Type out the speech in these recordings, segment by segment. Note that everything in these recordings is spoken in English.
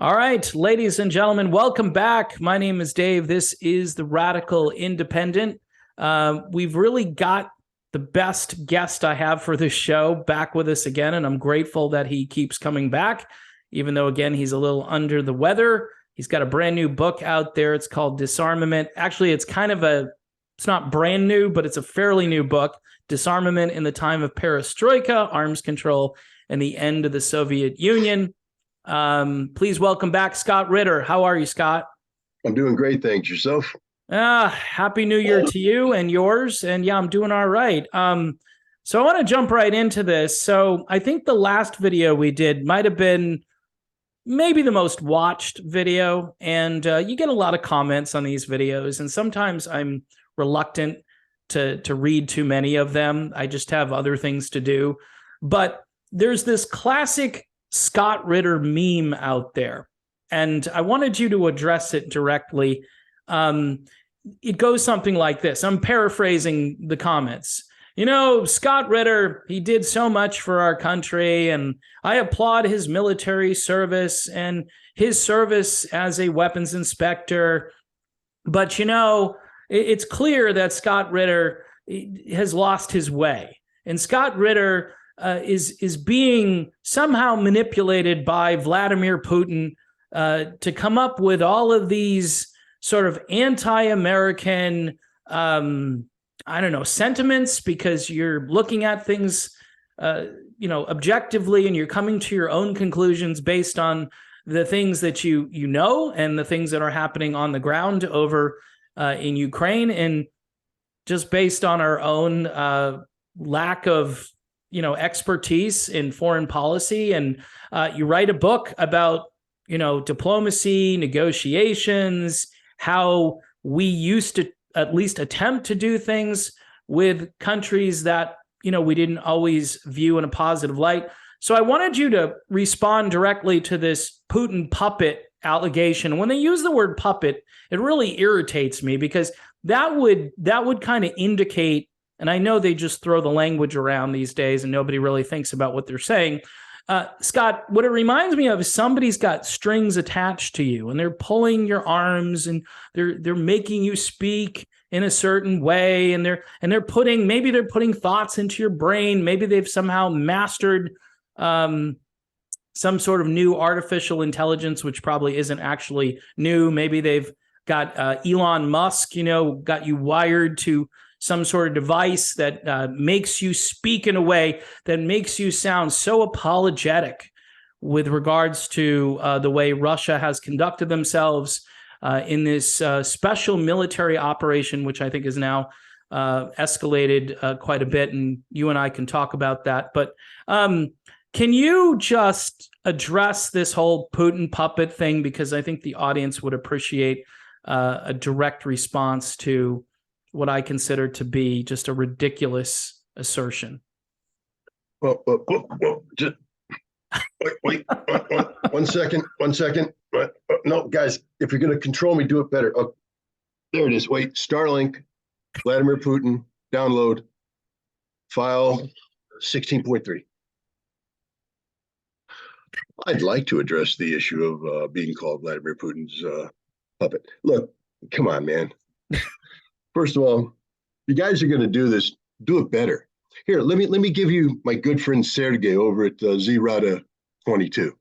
All right, ladies and gentlemen, welcome back. My name is Dave. This is the Radical Independent. We've really got the best guest I have for this show back with us again, and I'm grateful that he keeps coming back, even though, again, he's a little under the weather. He's got a brand new book out there. It's called Disarmament. Actually, it's not brand new, but it's a fairly new book, Disarmament in the Time of Perestroika, Arms Control, and the End of the Soviet Union. Please welcome back Scott Ritter. How are you, Scott? I'm doing great, thanks. Yourself? Happy New Year to you and yours. And yeah, I'm doing all right. So I want to jump right into this. So I think the last video we did might have been maybe the most watched video, and you get a lot of comments on these videos, and sometimes I'm reluctant to read too many of them. I just have other things to do. But there's this classic Scott Ritter meme out there, and I wanted you to address it directly. It goes something like this. I'm paraphrasing the comments. You know, Scott Ritter, he did so much for our country, and I applaud his military service and his service as a weapons inspector. But, you know, it's clear that Scott Ritter has lost his way. And Scott Ritter is being somehow manipulated by Vladimir Putin to come up with all of these sort of anti-American, sentiments, because you're looking at things, objectively, and you're coming to your own conclusions based on the things that you know and the things that are happening on the ground over in Ukraine, and just based on our own lack of expertise in foreign policy. And you write a book about, diplomacy, negotiations, how we used to at least attempt to do things with countries that, we didn't always view in a positive light. So I wanted you to respond directly to this Putin puppet allegation. When they use the word puppet, it really irritates me, because that would kind of indicate, and I know they just throw the language around these days and nobody really thinks about what they're saying. Scott, what it reminds me of is somebody's got strings attached to you, and they're pulling your arms, and they're making you speak in a certain way, and they're putting thoughts into your brain. Maybe they've somehow mastered some sort of new artificial intelligence, which probably isn't actually new. Maybe they've got Elon Musk, got you wired to some sort of device that makes you speak in a way that makes you sound so apologetic with regards to the way Russia has conducted themselves in this special military operation, which I think is now escalated quite a bit, and you and I can talk about that. But can you just address this whole Putin puppet thing? Because I think the audience would appreciate a direct response to what I consider to be just a ridiculous assertion. Well, just wait, 1 second. No, guys, if you're going to control me, do it better. Oh, there it is. Wait, Starlink, Vladimir Putin, download, file 16.3. I'd like to address the issue of being called Vladimir Putin's puppet. Look, come on, man. First of all, you guys are going to do this, do it better. Here, let me give you my good friend Sergey over at Zrada 22.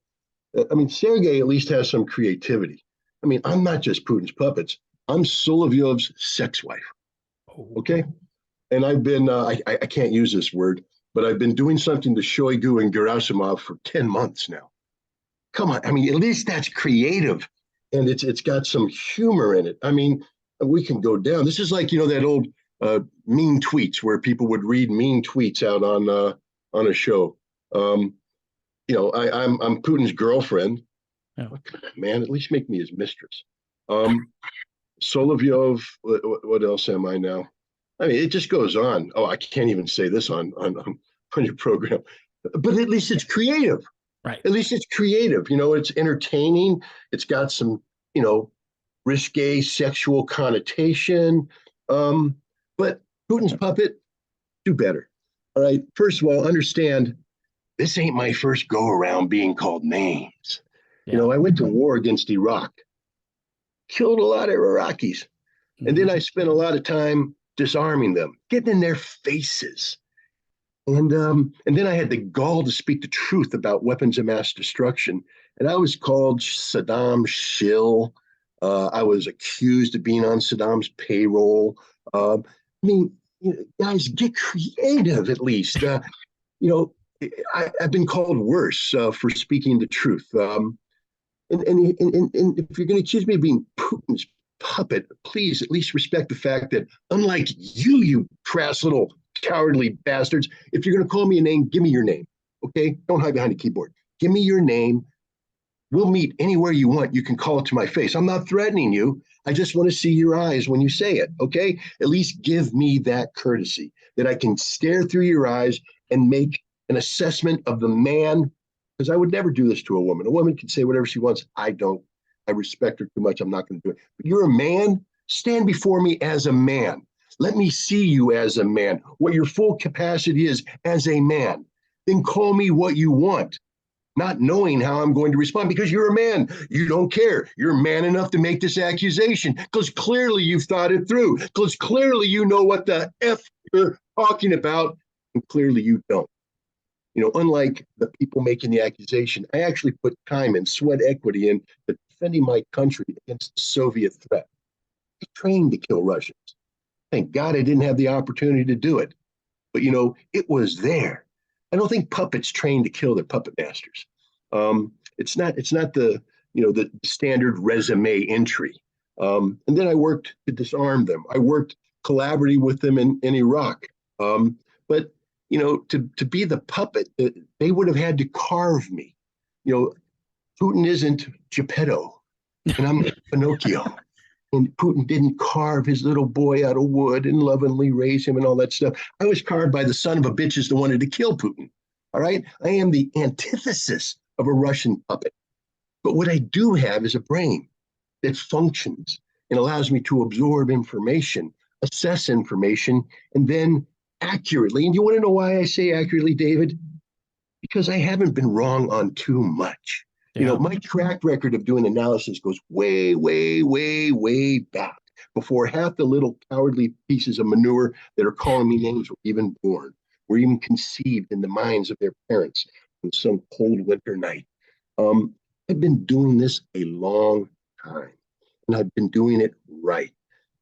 Sergey at least has some creativity. I'm not just Putin's puppets. I'm Solovyov's sex wife. Okay? And I've been, I can't use this word, but I've been doing something to Shoigu and Gerasimov for 10 months now. Come on, at least that's creative. And it's got some humor in it. We can go down. This is like, that old mean tweets where people would read mean tweets out on a show. I'm Putin's girlfriend. Oh. Man, at least make me his mistress. Solovyov, what else am I now? It just goes on. Oh, I can't even say this on your program. But at least it's creative. Right. At least it's creative. It's entertaining. It's got some, risque sexual connotation. But Putin's puppet, do better. All right. First of all, understand this ain't my first go around being called names. Yeah. I went to war against Iraq, killed a lot of Iraqis. And then I spent a lot of time disarming them, getting in their faces. And then I had the gall to speak the truth about weapons of mass destruction. And I was called Saddam shill. I was accused of being on Saddam's payroll. I mean, guys, get creative at least. You know, I've been called worse for speaking the truth. And if you're going to accuse me of being Putin's puppet, please at least respect the fact that, unlike you crass little cowardly bastards, if you're going to call me a name, give me your name. Okay? Don't hide behind a keyboard. Give me your name. We'll meet anywhere you want. You can call it to my face. I'm not threatening you. I just want to see your eyes when you say it. Okay? At least give me that courtesy that I can stare through your eyes and make an assessment of the man, because I would never do this to a woman. A woman can say whatever she wants. I don't. I respect her too much. I'm not going to do it. But you're a man. Stand before me as a man. Let me see you as a man, what your full capacity is as a man. Then call me what you want, not knowing how I'm going to respond, because you're a man. You don't care. You're man enough to make this accusation because clearly you've thought it through, because clearly you know what the F you're talking about, and clearly you don't. Unlike the people making the accusation, I actually put time and sweat equity in defending my country against the Soviet threat. I trained to kill Russians. Thank God I didn't have the opportunity to do it. But, it was there. I don't think puppets train to kill their puppet masters. It's not the standard resume entry. And then I worked to disarm them. I worked collaboratively with them in Iraq. But to be the puppet, they would have had to carve me. Putin isn't Geppetto, and I'm Pinocchio. And Putin didn't carve his little boy out of wood and lovingly raise him and all that stuff. I was carved by the son of a bitches that wanted to kill Putin. All right? I am the antithesis of a Russian puppet. But what I do have is a brain that functions and allows me to absorb information, assess information, and then accurately. And you want to know why I say accurately, David? Because I haven't been wrong on too much. Yeah. My track record of doing analysis goes way, way, way, way back before half the little cowardly pieces of manure that are calling me names were even born, were even conceived in the minds of their parents on some cold winter night. I've been doing this a long time, and I've been doing it right.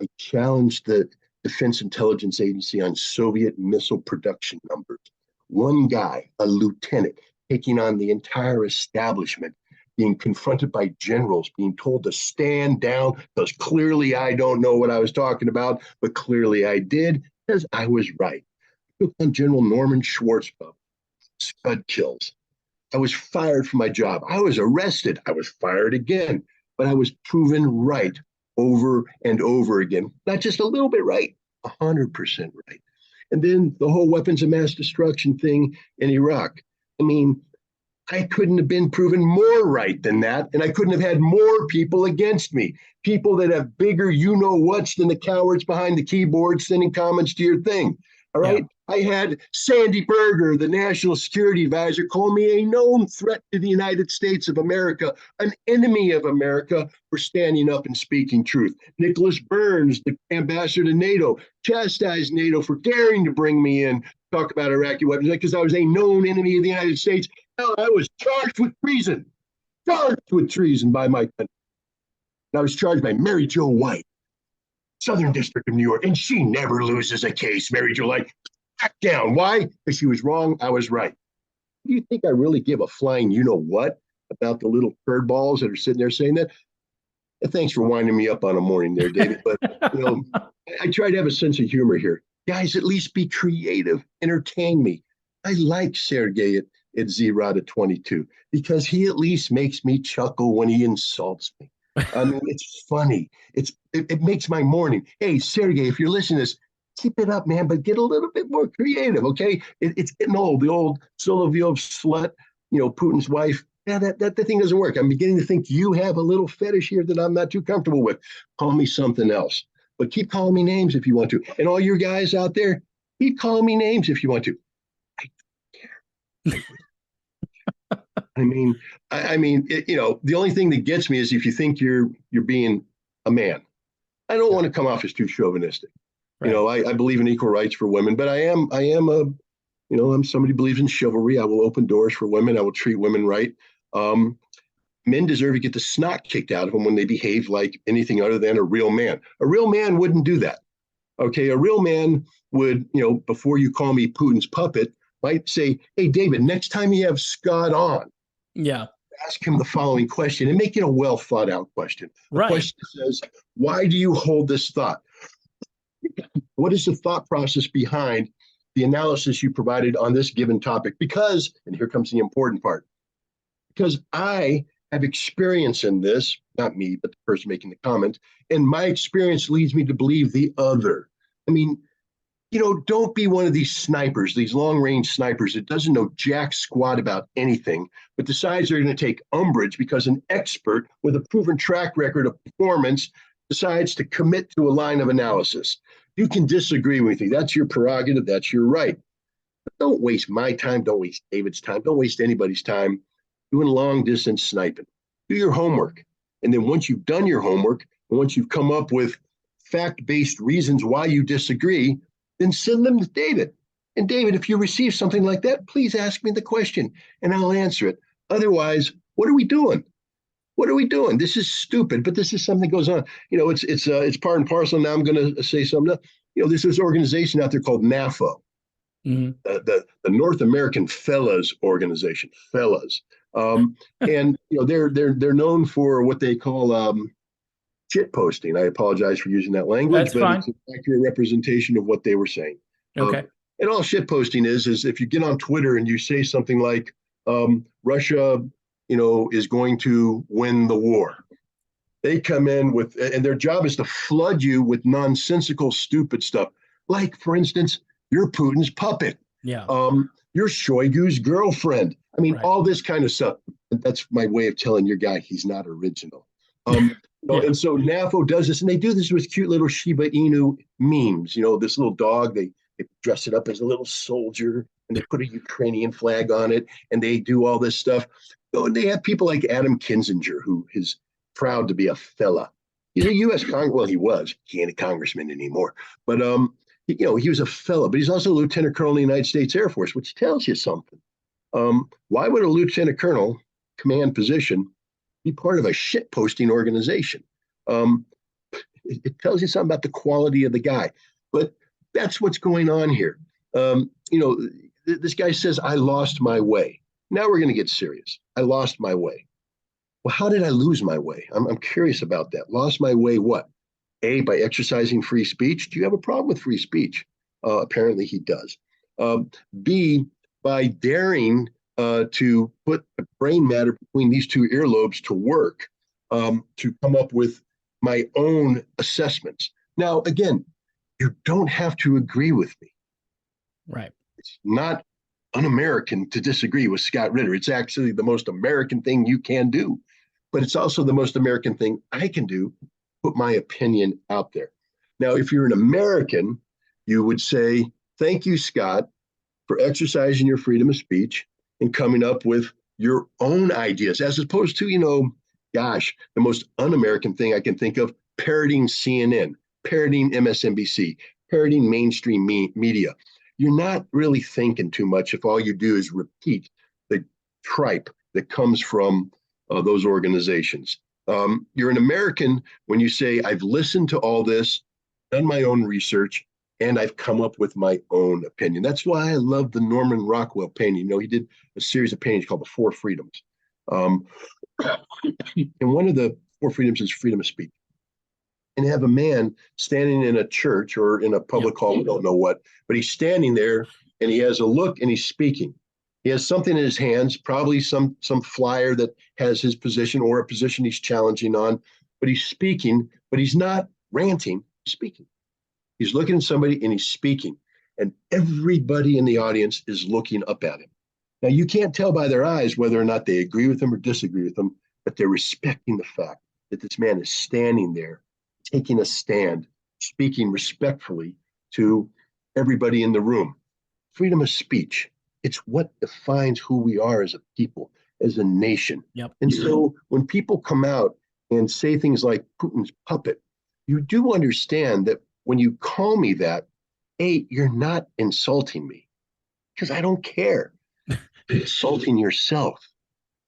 I challenged the Defense Intelligence Agency on Soviet missile production numbers. One guy, a lieutenant, taking on the entire establishment, being confronted by generals, being told to stand down because clearly I don't know what I was talking about, but clearly I did because I was right. I took on General Norman Schwarzkopf, scud kills. I was fired from my job. I was arrested. I was fired again, but I was proven right over and over again. Not just a little bit right, 100% right. And then the whole weapons of mass destruction thing in Iraq. I mean, I couldn't have been proven more right than that, and I couldn't have had more people against me. People that have bigger you-know-whats than the cowards behind the keyboard sending comments to your thing. All right? Yeah. I had Sandy Berger, the national security advisor, call me a known threat to the United States of America, an enemy of America for standing up and speaking truth. Nicholas Burns, the ambassador to NATO, chastised NATO for daring to bring me in to talk about Iraqi weapons because I was a known enemy of the United States. Hell, I was charged with treason by my country. And I was charged by Mary Jo White, Southern District of New York, and she never loses a case. Mary Jo White, back down. Why? Because she was wrong, I was right. Do you think I really give a flying you-know-what about the little curd balls that are sitting there saying that? And thanks for winding me up on a morning there, David. But, I try to have a sense of humor here. Guys, at least be creative, entertain me. I like Sergei at Z-Rod at 22 because he at least makes me chuckle when he insults me. I mean, it's funny. It makes my morning. Hey, Sergei, if you're listening to this, keep it up, man, but get a little bit more creative, okay? It's getting old. The old Solovyov slut, Putin's wife. Yeah, that thing doesn't work. I'm beginning to think you have a little fetish here that I'm not too comfortable with. Call me something else. But keep calling me names if you want to. And all your guys out there, keep calling me names if you want to. I don't care. I mean, the only thing that gets me is if you think you're being a man. I don't want to come off as too chauvinistic. Right. I believe in equal rights for women, but I'm somebody who believes in chivalry. I will open doors for women. I will treat women right. Men deserve to get the snot kicked out of them when they behave like anything other than a real man. A real man wouldn't do that. Okay, a real man would, before you call me Putin's puppet, might say, "Hey, David, next time you have Scott on, Yeah. ask him the following question and make it a well thought out question. A Right. question that says, why do you hold this thought? What is the thought process behind the analysis you provided on this given topic? Because, and here comes the important part, because I have experience in this, not me, but the person making the comment, and my experience leads me to believe the other. I mean, don't be one of these snipers, these long range snipers that doesn't know jack squat about anything, but decides they're going to take umbrage because an expert with a proven track record of performance decides to commit to a line of analysis. You can disagree with me. That's your prerogative. That's your right. But don't waste my time. Don't waste David's time. Don't waste anybody's time doing long distance sniping. Do your homework. And then once you've done your homework, and once you've come up with fact based reasons why you disagree, then send them to David. And David, if you receive something like that, please ask me the question and I'll answer it. Otherwise, what are we doing? What are we doing? This is stupid, but this is something that goes on. It's part and parcel. Now I'm going to say something. There's this organization out there called NAFO, the North American Fellas Organization, Fellas, and they're known for what they call shit posting. I apologize for using that language, That's but fine. it's an accurate representation of what they were saying. Okay. And all shit posting is if you get on Twitter and you say something like Russia, is going to win the war. They come in with, and their job is to flood you with nonsensical, stupid stuff. Like, for instance, you're Putin's puppet. Yeah. You're Shoigu's girlfriend. I mean, Right. all this kind of stuff. That's my way of telling your guy he's not original. Yeah. And so NAFO does this, and they do this with cute little Shiba Inu memes. This little dog, they dress it up as a little soldier, and they put a Ukrainian flag on it, and they do all this stuff. And they have people like Adam Kinzinger, who is proud to be a fella. He's a U.S. Well, he was. He ain't a congressman anymore. But he was a fella. But he's also a lieutenant colonel in the United States Air Force, which tells you something. Why would a lieutenant colonel command position be part of a shit posting organization? It tells you something about the quality of the guy. But that's what's going on here. This guy says, I lost my way. Now we're going to get serious. I lost my way. Well, how did I lose my way? I'm curious about that. Lost my way what? A, by exercising free speech. Do you have a problem with free speech? Apparently he does. B, by daring to put the brain matter between these two earlobes to work to come up with my own assessments. Now, again, you don't have to agree with me. Right. It's not un-American to disagree with Scott Ritter. It's actually the most American thing you can do, but it's also the most American thing I can do, put my opinion out there. Now, if you're an American, you would say, thank you, Scott, for exercising your freedom of speech and coming up with your own ideas, as opposed to, the most un-American thing I can think of, parroting CNN, parroting MSNBC, parroting mainstream media. You're not really thinking too much if all you do is repeat the tripe that comes from those organizations. You're an American when you say, I've listened to all this, done my own research, and I've come up with my own opinion. That's why I love the Norman Rockwell painting. He did a series of paintings called The Four Freedoms. And one of the four freedoms is freedom of speech. And have a man standing in a church or in a public hall, we don't know what, but he's standing there and he has a look and he's speaking. He has something in his hands, probably some flyer that has his position or a position he's challenging on, but he's speaking, but he's not ranting, he's speaking. He's looking at somebody and he's speaking, and everybody in the audience is looking up at him. Now, you can't tell by their eyes whether or not they agree with him or disagree with him, but they're respecting the fact that this man is standing there, taking a stand, speaking respectfully to everybody in the room. Freedom of speech, it's what defines who we are as a people. as a nation. Yep. And so when people come out and say things like Putin's puppet, you do understand that when you call me that, A, you're not insulting me because I don't care. You're insulting yourself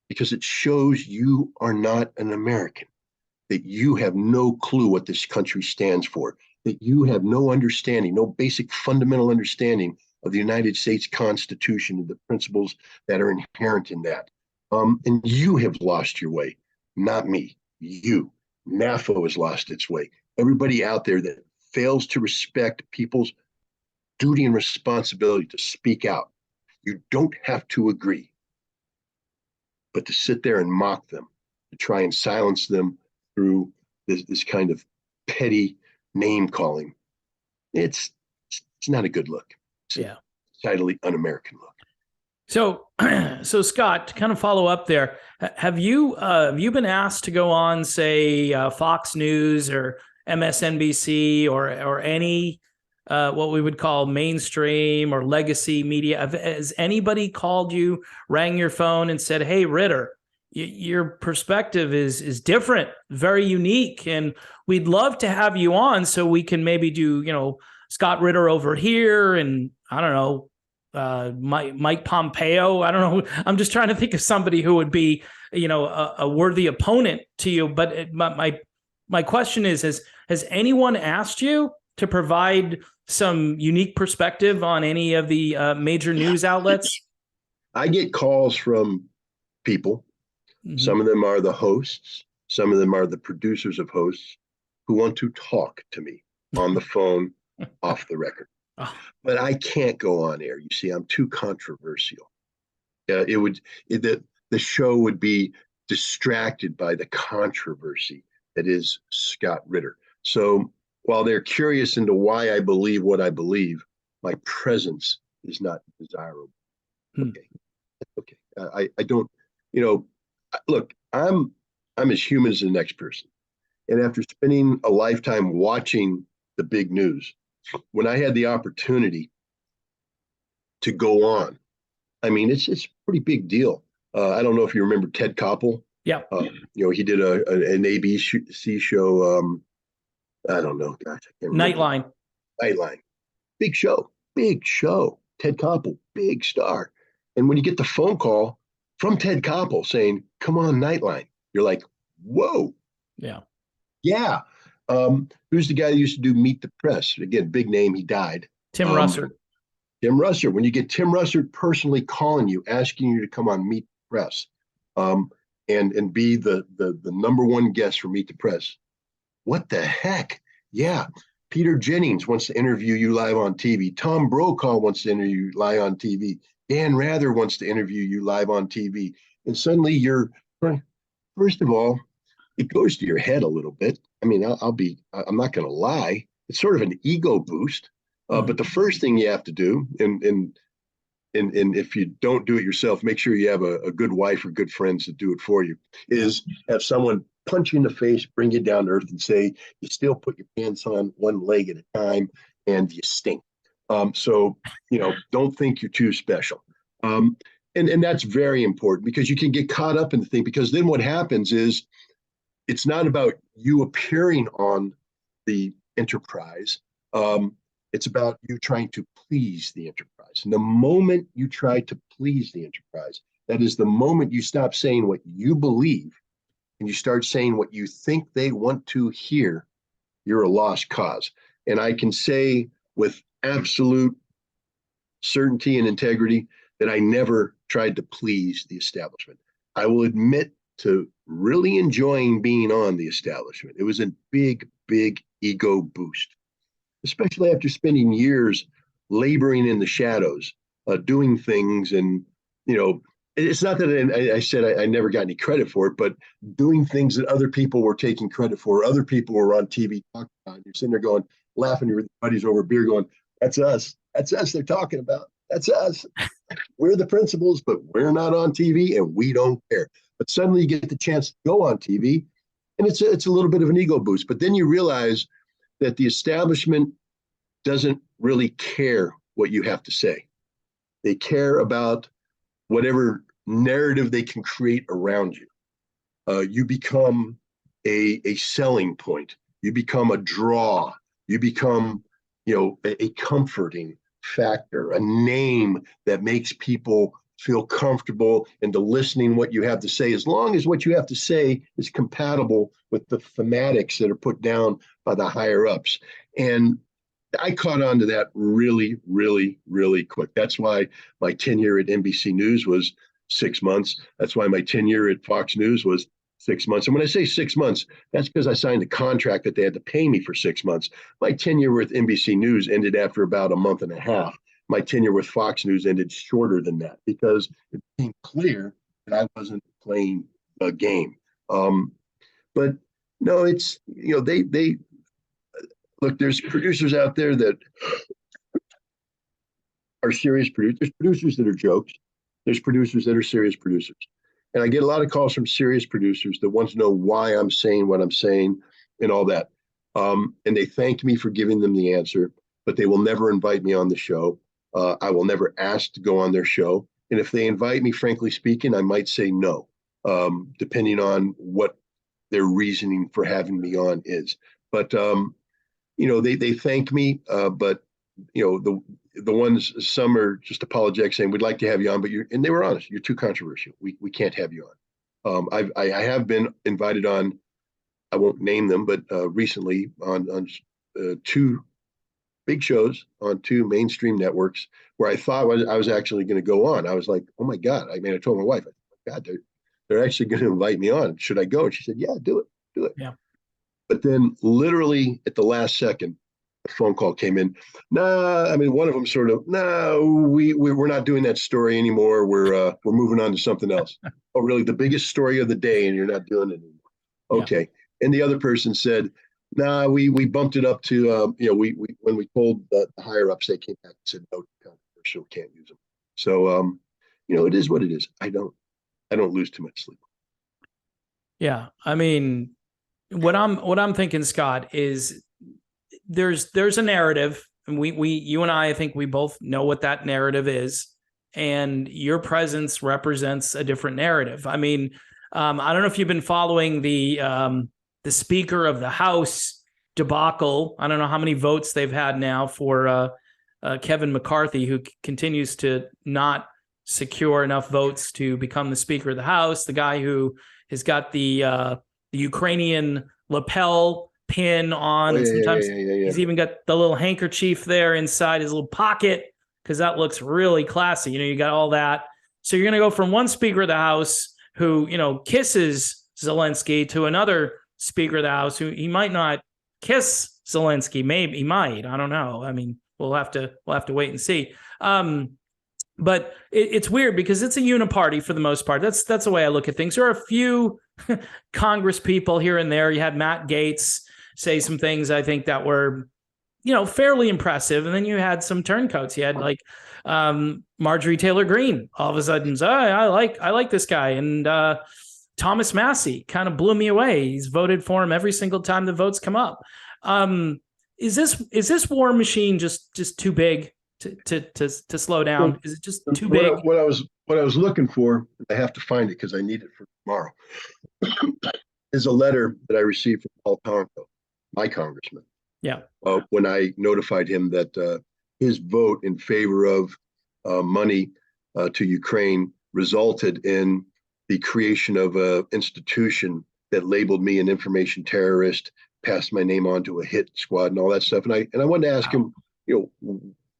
because it shows you are not an American, that you have no clue what this country stands for, that you have no understanding, no basic fundamental understanding of the United States Constitution and the principles that are inherent in that. And you have lost your way, not me, you. NAFO has lost its way. Everybody out there that fails to respect people's duty and responsibility to speak out. You don't have to agree, but to sit there and mock them, to try and silence them through this kind of petty name calling, it's not a good look. It's a decidedly un-American look. So, so Scott, to kind of follow up there, have you been asked to go on, say, Fox News or MSNBC or any what we would call mainstream or legacy media? Has anybody called you, rang your phone, and said, "Hey, Ritter, your perspective is different, very unique, and we'd love to have you on so we can maybe do, Scott Ritter over here, and I don't know, Mike Pompeo. I don't know. I'm just trying to think of somebody who would be, a worthy opponent to you. But my question is, has anyone asked you to provide some unique perspective on any of the major news outlets? I get calls from people. Mm-hmm. Some of them are the hosts. Some of them are the producers of hosts who want to talk to me on the phone, off the record. Oh. But I can't go on air. You see, I'm too controversial. The show would be distracted by the controversy that is Scott Ritter. So while they're curious into why I believe what I believe, my presence is not desirable. Okay. I don't, look, I'm as human as the next person. And after spending a lifetime watching the big news, when I had the opportunity to go on, I mean, it's a pretty big deal. I don't know if you remember Ted Koppel. Yeah. He did an ABC show. I don't know. Gosh, I can't remember. Nightline. Big show. Ted Koppel, big star. And when you get the phone call from Ted Koppel saying, "Come on, Nightline," you're like, whoa. Yeah. Yeah. Who's the guy that used to do Meet the Press? Again, big name. He died. Tim Russert. Tim Russert. When you get Tim Russert personally calling you, asking you to come on Meet the Press, and be the number one guest for Meet the Press, what the heck? Yeah. Peter Jennings wants to interview you live on TV. Tom Brokaw wants to interview you live on TV. Dan Rather wants to interview you live on TV. And suddenly you're, first of all, it goes to your head a little bit. I mean, I'm not going to lie. It's sort of an ego boost. But the first thing you have to do, and if you don't do it yourself, make sure you have a good wife or good friends to do it for you, is have someone punch you in the face, bring you down to earth and say, you still put your pants on one leg at a time and you stink. So, don't think you're too special. And that's very important because you can get caught up in the thing, because then what happens is it's not about you appearing on the Enterprise. It's about you trying to please the Enterprise. And the moment you try to please the Enterprise, that is the moment you stop saying what you believe and you start saying what you think they want to hear, you're a lost cause. And I can say with absolute certainty and integrity that I never tried to please the establishment. I will admit to really enjoying being on the establishment. It was a big, big ego boost, especially after spending years laboring in the shadows, doing things. And, it's not that I said I never got any credit for it, but doing things that other people were taking credit for, other people were on TV talking about. You're sitting there going, laughing with your buddies over beer going, that's us. That's us they're talking about. That's us. We're the principals, but we're not on TV and we don't care. But suddenly you get the chance to go on TV and it's a little bit of an ego boost. But then you realize that the establishment doesn't really care what you have to say. They care about whatever narrative they can create around you. You become a selling point. You become a draw. You become, a comforting factor, a name that makes people feel comfortable into listening what you have to say, as long as what you have to say is compatible with the thematics that are put down by the higher ups. And I caught on to that really, really, really quick. That's why my tenure at NBC News was 6 months. That's why my tenure at Fox News was 6 months. And when I say 6 months, that's because I signed a contract that they had to pay me for 6 months. My tenure with NBC News ended after about a month and a half. My tenure with Fox News ended shorter than that because it became clear that I wasn't playing a game. But no, it's, they look, there's producers out there that are serious producers. There's producers that are jokes. There's producers that are serious producers. And I get a lot of calls from serious producers that want to know why I'm saying what I'm saying and all that. And they thanked me for giving them the answer, but they will never invite me on the show. I will never ask to go on their show. And if they invite me, frankly speaking, I might say no, depending on what their reasoning for having me on is. But, they thank me, but, the ones, some are just apologetic saying, we'd like to have you on, but and they were honest, you're too controversial. We can't have you on. I have been invited on, I won't name them, but recently on two big shows on two mainstream networks where I thought I was actually going to go on. I was like, oh my God. I told my wife, God, they're actually going to invite me on. Should I go? And she said, yeah, do it. Yeah. But then literally at the last second, a phone call came in. One of them sort of, we're not doing that story anymore. We're moving on to something else. Oh, really? The biggest story of the day, and you're not doing it anymore. Okay. Yeah. And the other person said, we bumped it up to, we when we told the higher ups, they came back and said, no, controversial, can't use them. So, it is what it is. I don't lose too much sleep. Yeah. What I'm thinking, Scott, is there's a narrative, and you and I think we both know what that narrative is, and your presence represents a different narrative. I don't know if you've been following the Speaker of the House debacle. I don't know how many votes they've had now for Kevin McCarthy, who continues to not secure enough votes to become the Speaker of the House. The guy who has got the Ukrainian lapel pin on, and sometimes he's even got the little handkerchief there inside his little pocket because that looks really classy. You got all that. So you're going to go from one Speaker of the House who, kisses Zelensky to another Speaker of the House who he might not kiss Zelensky. Maybe he might. I don't know. We'll have to wait and see. But it's weird because it's a uniparty for the most part. That's the way I look at things. There are a few Congress people here and there. You had Matt Gaetz say some things I think that were, fairly impressive. And then you had some turncoats. You had like Marjorie Taylor Greene all of a sudden. I like this guy. And Thomas Massey kind of blew me away. He's voted for him every single time the votes come up. Is this war machine just too big to slow down? Is it just too big? What I was looking for, I have to find it because I need it for tomorrow, is a letter that I received from Paul Tonko, my congressman. Yeah. When I notified him that his vote in favor of money to Ukraine resulted in the creation of an institution that labeled me an information terrorist, passed my name on to a hit squad and all that stuff. And I wanted to ask him,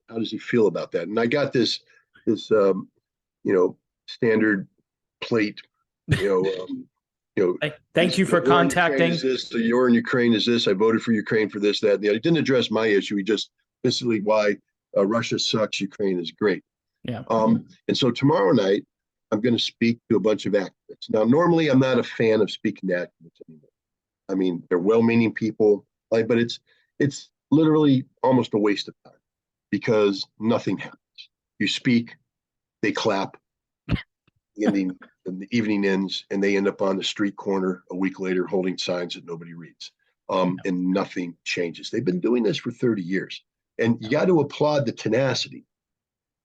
how does he feel about that? And I got this standard plate, thank you for contacting. The war in Ukraine is this. I voted for Ukraine for this, that, and the other. He didn't address my issue. He just basically why Russia sucks, Ukraine is great. Yeah. And so tomorrow night, I'm going to speak to a bunch of activists. Now, normally I'm not a fan of speaking to activists anymore. They're well-meaning people, but it's literally almost a waste of time because nothing happens. You speak, they clap, and the evening ends, and they end up on the street corner a week later holding signs that nobody reads, and nothing changes. They've been doing this for 30 years, and you got to applaud the tenacity,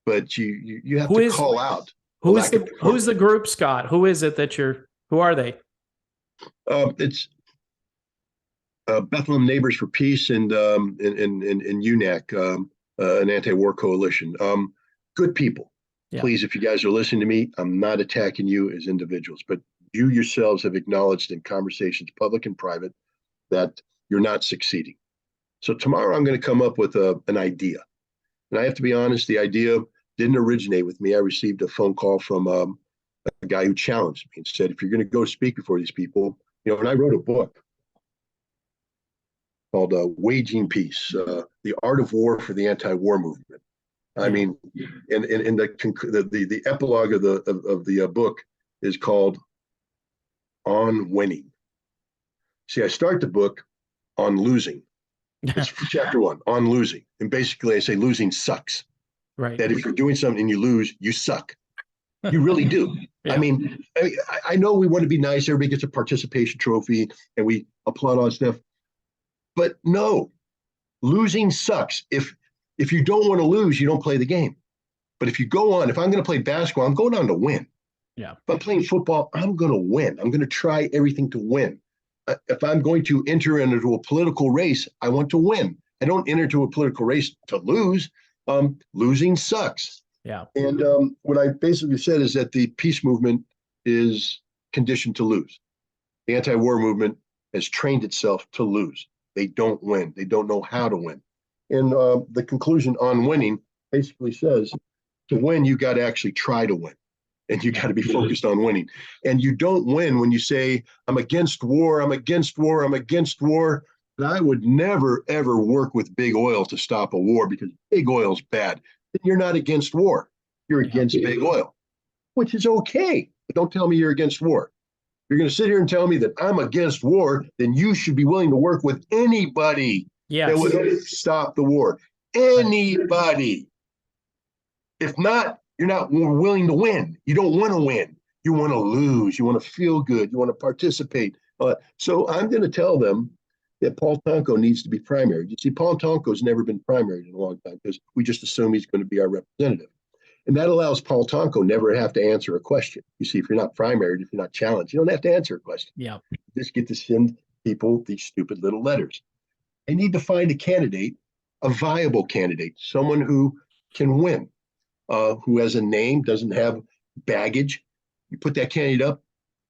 but you have to call out. Who's the group, Scott? Who is it that who are they? It's Bethlehem Neighbors for Peace and UNAC, an anti-war coalition. Good people. Yeah. Please, if you guys are listening to me, I'm not attacking you as individuals, but you yourselves have acknowledged in conversations, public and private, that you're not succeeding. So tomorrow I'm going to come up with an idea. And I have to be honest, the idea didn't originate with me. I received a phone call from a guy who challenged me and said, if you're going to go speak before these people, and I wrote a book called Waging Peace, The Art of War for the Anti-War Movement. I mean, and the epilogue of the book is called On Winning. See, I start the book on losing. It's chapter 1, on losing. And basically I say losing sucks. Right. That if you're doing something and you lose, you suck. You really do. Yeah. I mean, I know we want to be nice. Everybody gets a participation trophy and we applaud all that stuff. But no, losing sucks. If you don't want to lose, you don't play the game. But if you go on, if I'm going to play basketball, I'm going on to win. Yeah. If I'm playing football, I'm going to win. I'm going to try everything to win. If I'm going to enter into a political race, I want to win. I don't enter into a political race to lose. Losing sucks. Yeah. And what I basically said is that the peace movement is conditioned to lose. The anti-war movement has trained itself to lose. They don't win. They don't know how to win. And the conclusion on winning basically says to win, you got to actually try to win. And you got to be focused on winning. And you don't win when you say, I'm against war, I'm against war, I'm against war. But I would never, ever work with big oil to stop a war because big oil's bad. Then you're not against war. You're against big oil, which is okay. But don't tell me you're against war. You're going to sit here and tell me that I'm against war, then you should be willing to work with anybody that would stop the war. Anybody. If not, you're not willing to win. You don't want to win. You want to lose. You want to feel good. You want to participate. So I'm going to tell them that Paul Tonko needs to be primary. You see, Paul Tonko's never been primary in a long time because we just assume he's going to be our representative. And that allows Paul Tonko never to have to answer a question. You see, if you're not primaried, if you're not challenged, you don't have to answer a question. Yeah. You just get to send people these stupid little letters. They need to find a candidate, a viable candidate, someone who can win. Who has a name, doesn't have baggage. You put that candidate up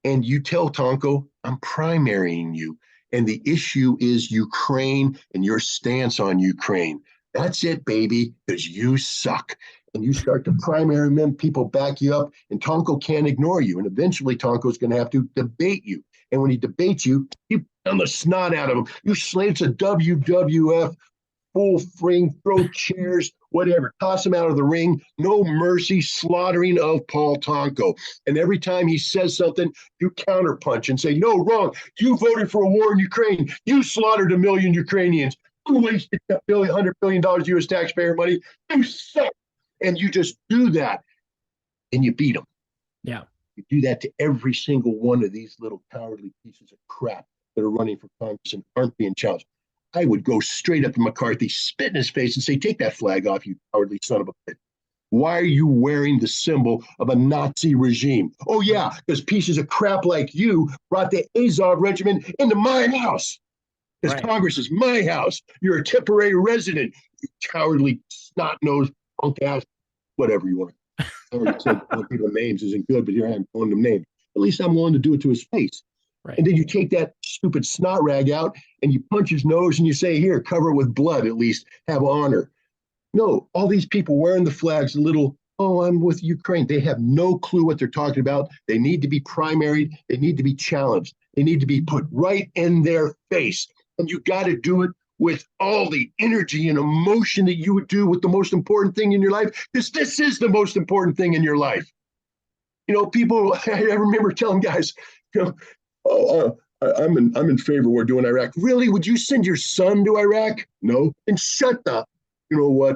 and you tell Tonko, I'm primarying you. And the issue is Ukraine and your stance on Ukraine. That's it, baby, because you suck. And you start to primary them, people back you up, and Tonko can't ignore you. And eventually Tonko's going to have to debate you. And when he debates you, you pound the snot out of him. You it's a WWF full ring, throw chairs, whatever, toss him out of the ring, no mercy, slaughtering of Paul Tonko. And every time he says something, you counterpunch and say, no, wrong. You voted for a war in Ukraine. You slaughtered 1 million Ukrainians. You wasted $100 billion U.S. taxpayer money. You suck. And you just do that and you beat them. Yeah. You do that to every single one of these little cowardly pieces of crap that are running for Congress and aren't being challenged. I would go straight up to McCarthy, spit in his face, and say, take that flag off, you cowardly son of a bitch. Why are you wearing the symbol of a Nazi regime? Oh, yeah, because pieces of crap like you brought the Azov regiment into my house. Because Congress is my house. You're a temporary resident, you cowardly, snot-nosed, punk-ass, whatever you want to. I already said calling people names isn't good, but here I am calling them names. At least I'm willing to do it to his face. Right. And then you take that stupid snot rag out and you punch his nose and you say, here, cover it with blood, at least have honor. No, all these people wearing the flags, oh, I'm with Ukraine. They have no clue what they're talking about. They need to be primaried. They need to be challenged. They need to be put right in their face. And you got to do it with all the energy and emotion that you would do with the most important thing in your life, because this is the most important thing in your life. People, I remember telling guys, I'm in favor of war doing Iraq. Really? Would you send your son to Iraq? No. And shut up.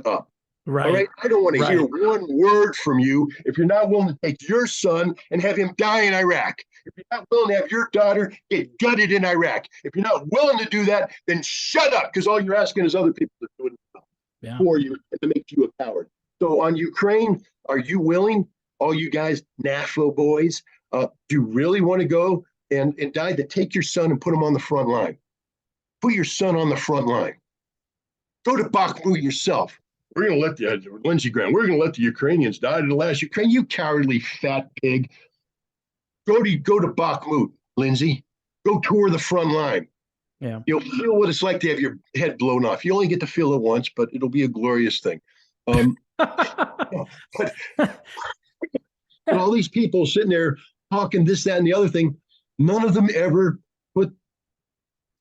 Up. Right. All right. I don't want to hear one word from you if you're not willing to take your son and have him die in Iraq. If you're not willing to have your daughter get gutted in Iraq. If you're not willing to do that, then shut up, because all you're asking is other people to do it for you and to make you a coward. So on Ukraine, are you willing all you guys, NAFO boys, do you really want to go and die? To take your son and put him on the front line. Put your son on the front line. Go to Bakhmut yourself. We're going to let the Lindsey Graham. We're going to let the Ukrainians die to the last Ukraine. You cowardly fat pig. Go to Bakhmut, Lindsey. Go tour the front line. Yeah. You'll feel what it's like to have your head blown off. You only get to feel it once, but it'll be a glorious thing. But all these people sitting there talking this, that, and the other thing, none of them ever put,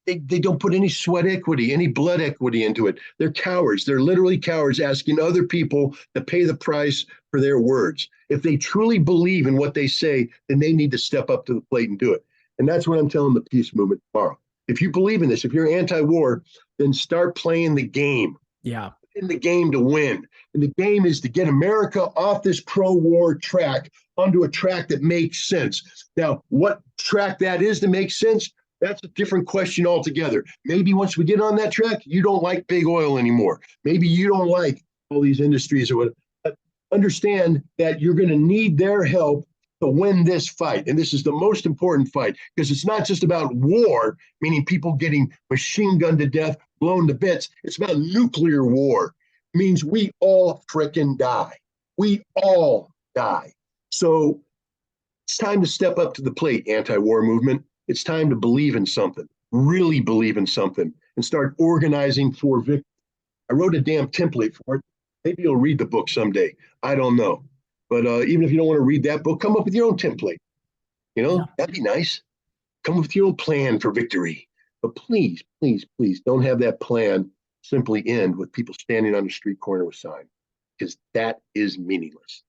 they don't put any sweat equity, any blood equity into it. They're cowards. They're literally cowards asking other people to pay the price for their words. If they truly believe in what they say, then they need to step up to the plate and do it. And that's what I'm telling the peace movement tomorrow. If you believe in this, if you're anti-war, then start playing the game. Yeah. In the game to win. And the game is to get America off this pro-war track onto a track that makes sense. Now, what track that is to make sense, that's a different question altogether. Maybe once we get on that track, you don't like big oil anymore. Maybe you don't like all these industries or what. But understand that you're going to need their help to win this fight. And this is the most important fight because it's not just about war, meaning people getting machine gunned to death, blown to bits. It's about nuclear war. It means we all frickin' die. We all die. So it's time to step up to the plate, anti-war movement. It's time to believe in something, really believe in something, and start organizing for victory. I wrote a damn template for it. Maybe you'll read the book someday. I don't know. But even if you don't want to read that book, come up with your own template. That'd be nice. Come up with your own plan for victory. But please, please, please don't have that plan simply end with people standing on the street corner with signs, because that is meaningless.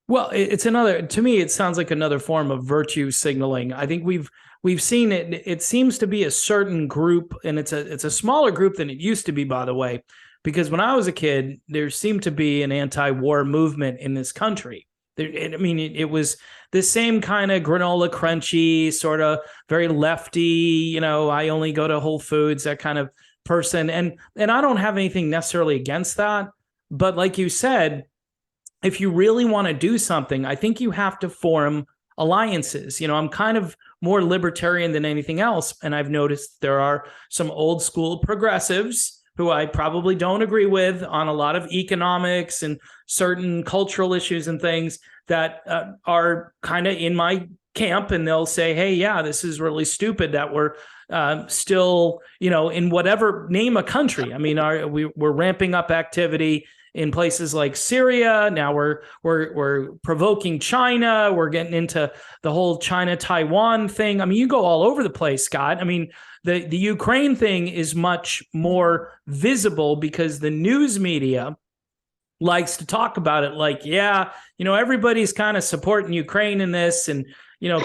Well, it's another, to me, it sounds like another form of virtue signaling. I think we've seen it. It seems to be a certain group, and it's a smaller group than it used to be, by the way, because when I was a kid, there seemed to be an anti-war movement in this country. It was the same kind of granola crunchy, sort of very lefty, I only go to Whole Foods, that kind of person. And I don't have anything necessarily against that. But like you said, if you really want to do something, I think you have to form alliances. I'm kind of more libertarian than anything else. And I've noticed there are some old school progressives who I probably don't agree with on a lot of economics and certain cultural issues and things that are kind of in my camp. And they'll say, hey, yeah, this is really stupid that we're still, in whatever, name a country. We're ramping up activity in places like Syria. Now we're provoking China. We're getting into the whole China-Taiwan thing. You go all over the place, Scott. The Ukraine thing is much more visible because the news media likes to talk about it like, yeah, everybody's kind of supporting Ukraine in this. And,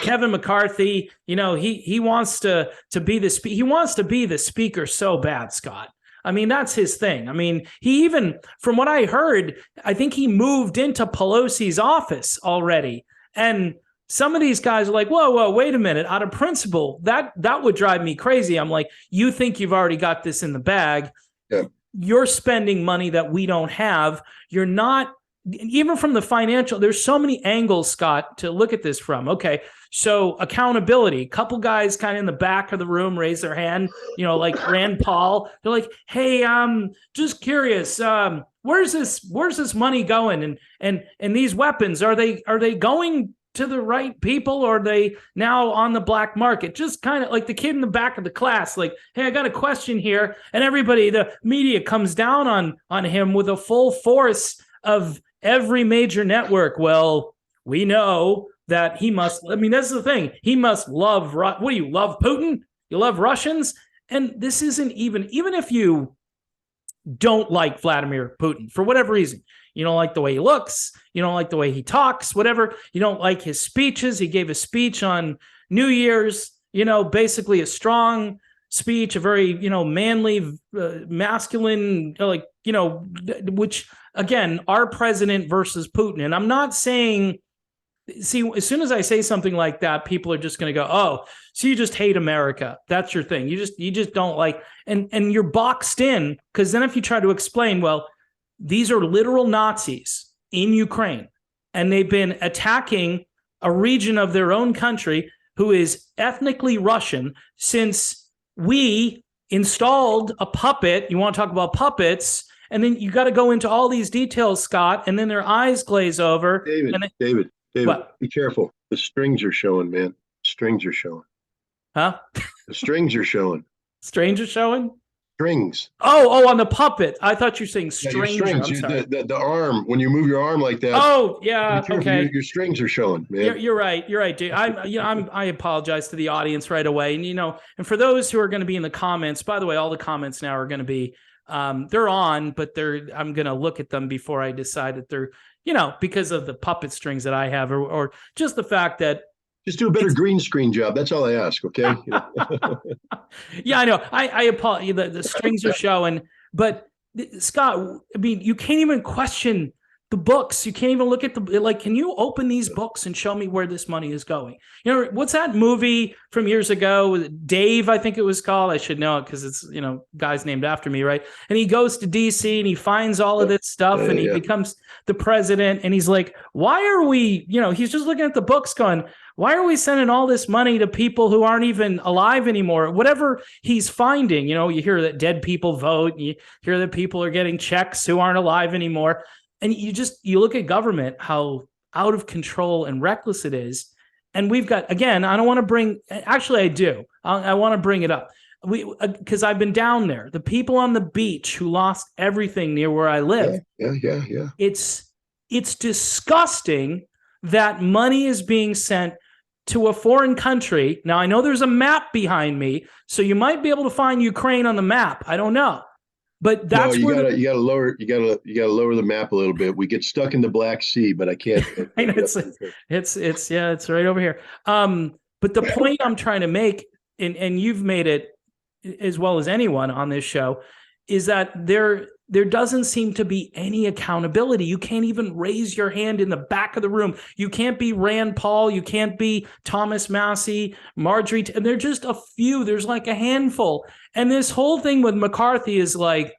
Kevin McCarthy, he wants to be he wants to be the speaker so bad, Scott. That's his thing. He even, from what I heard, I think he moved into Pelosi's office already. And some of these guys are like, whoa, wait a minute. Out of principle, that would drive me crazy. I'm like, you think you've already got this in the bag. Yeah. You're spending money that we don't have. You're not, even from the financial, there's so many angles, Scott, to look at this from. Okay, so accountability. A couple guys kind of in the back of the room raise their hand, like Rand Paul. They're like, hey, just curious, where's this money going? And these weapons, are they going to the right people, or are they now on the black market? Just kind of like the kid in the back of the class, like, hey, I got a question here. And everybody, the media comes down on him with a full force of every major network. Well, we know that he must, that's the thing. He must love, what do you love, Putin? You love Russians? And this isn't even if you don't like Vladimir Putin for whatever reason, you don't like the way he looks, you don't like the way he talks, whatever, you don't like his speeches. He gave a speech on New Year's, basically a strong speech, a very, manly, masculine, which, again, our president versus Putin. And I'm not saying, see, as soon as I say something like that, people are just going to go, oh, so you just hate America. That's your thing. You just don't like, and you're boxed in, because then if you try to explain, well, these are literal Nazis in Ukraine. and they've been attacking a region of their own country who is ethnically Russian since we installed a puppet. You want to talk about puppets? And then you got to go into all these details, Scott, and then their eyes glaze over. David, what? Be careful. The strings are showing, man. Strings are showing. Huh? The strings are showing. Stranger showing? Strings. Oh, on the puppet. I thought you were saying stranger. Yeah, I'm sorry. The arm, when you move your arm like that. Oh, yeah. Okay. Your strings are showing, man. You're right. You're right, dude. I apologize to the audience right away. And, and for those who are going to be in the comments, by the way, all the comments now are going to be, they're on, but I'm going to look at them before I decide that they're, because of the puppet strings that I have, or just the fact that, just do a better green screen job. That's all I ask. Okay. Yeah, I know. I apologize. The strings are showing, but Scott, I mean, you can't even question the books. You can't even look at can you open these books and show me where this money is going? What's that movie from years ago? Dave, I think it was called. I should know it because it's, guys named after me, right? And he goes to DC and he finds all of this stuff and he becomes the president. And he's like, why are we, he's just looking at the books going, why are we sending all this money to people who aren't even alive anymore? Whatever he's finding, you hear that dead people vote, and you hear that people are getting checks who aren't alive anymore. And you look at government, how out of control and reckless it is. And we've got, again, I don't want to bring, actually I do. I want to bring it up. Because I've been down there. The people on the beach who lost everything near where I live. Yeah. It's disgusting that money is being sent to a foreign country. Now, I know there's a map behind me, so you might be able to find Ukraine on the map. I don't know. But that's you gotta lower the map a little bit. We get stuck in the Black Sea, but I can't. I know, it's right over here. But the point I'm trying to make, and you've made it as well as anyone on this show, is that there doesn't seem to be any accountability. You can't even raise your hand in the back of the room. You can't be Rand Paul. You can't be Thomas Massey, Marjorie. And they're just a few. There's like a handful. And this whole thing with McCarthy is like,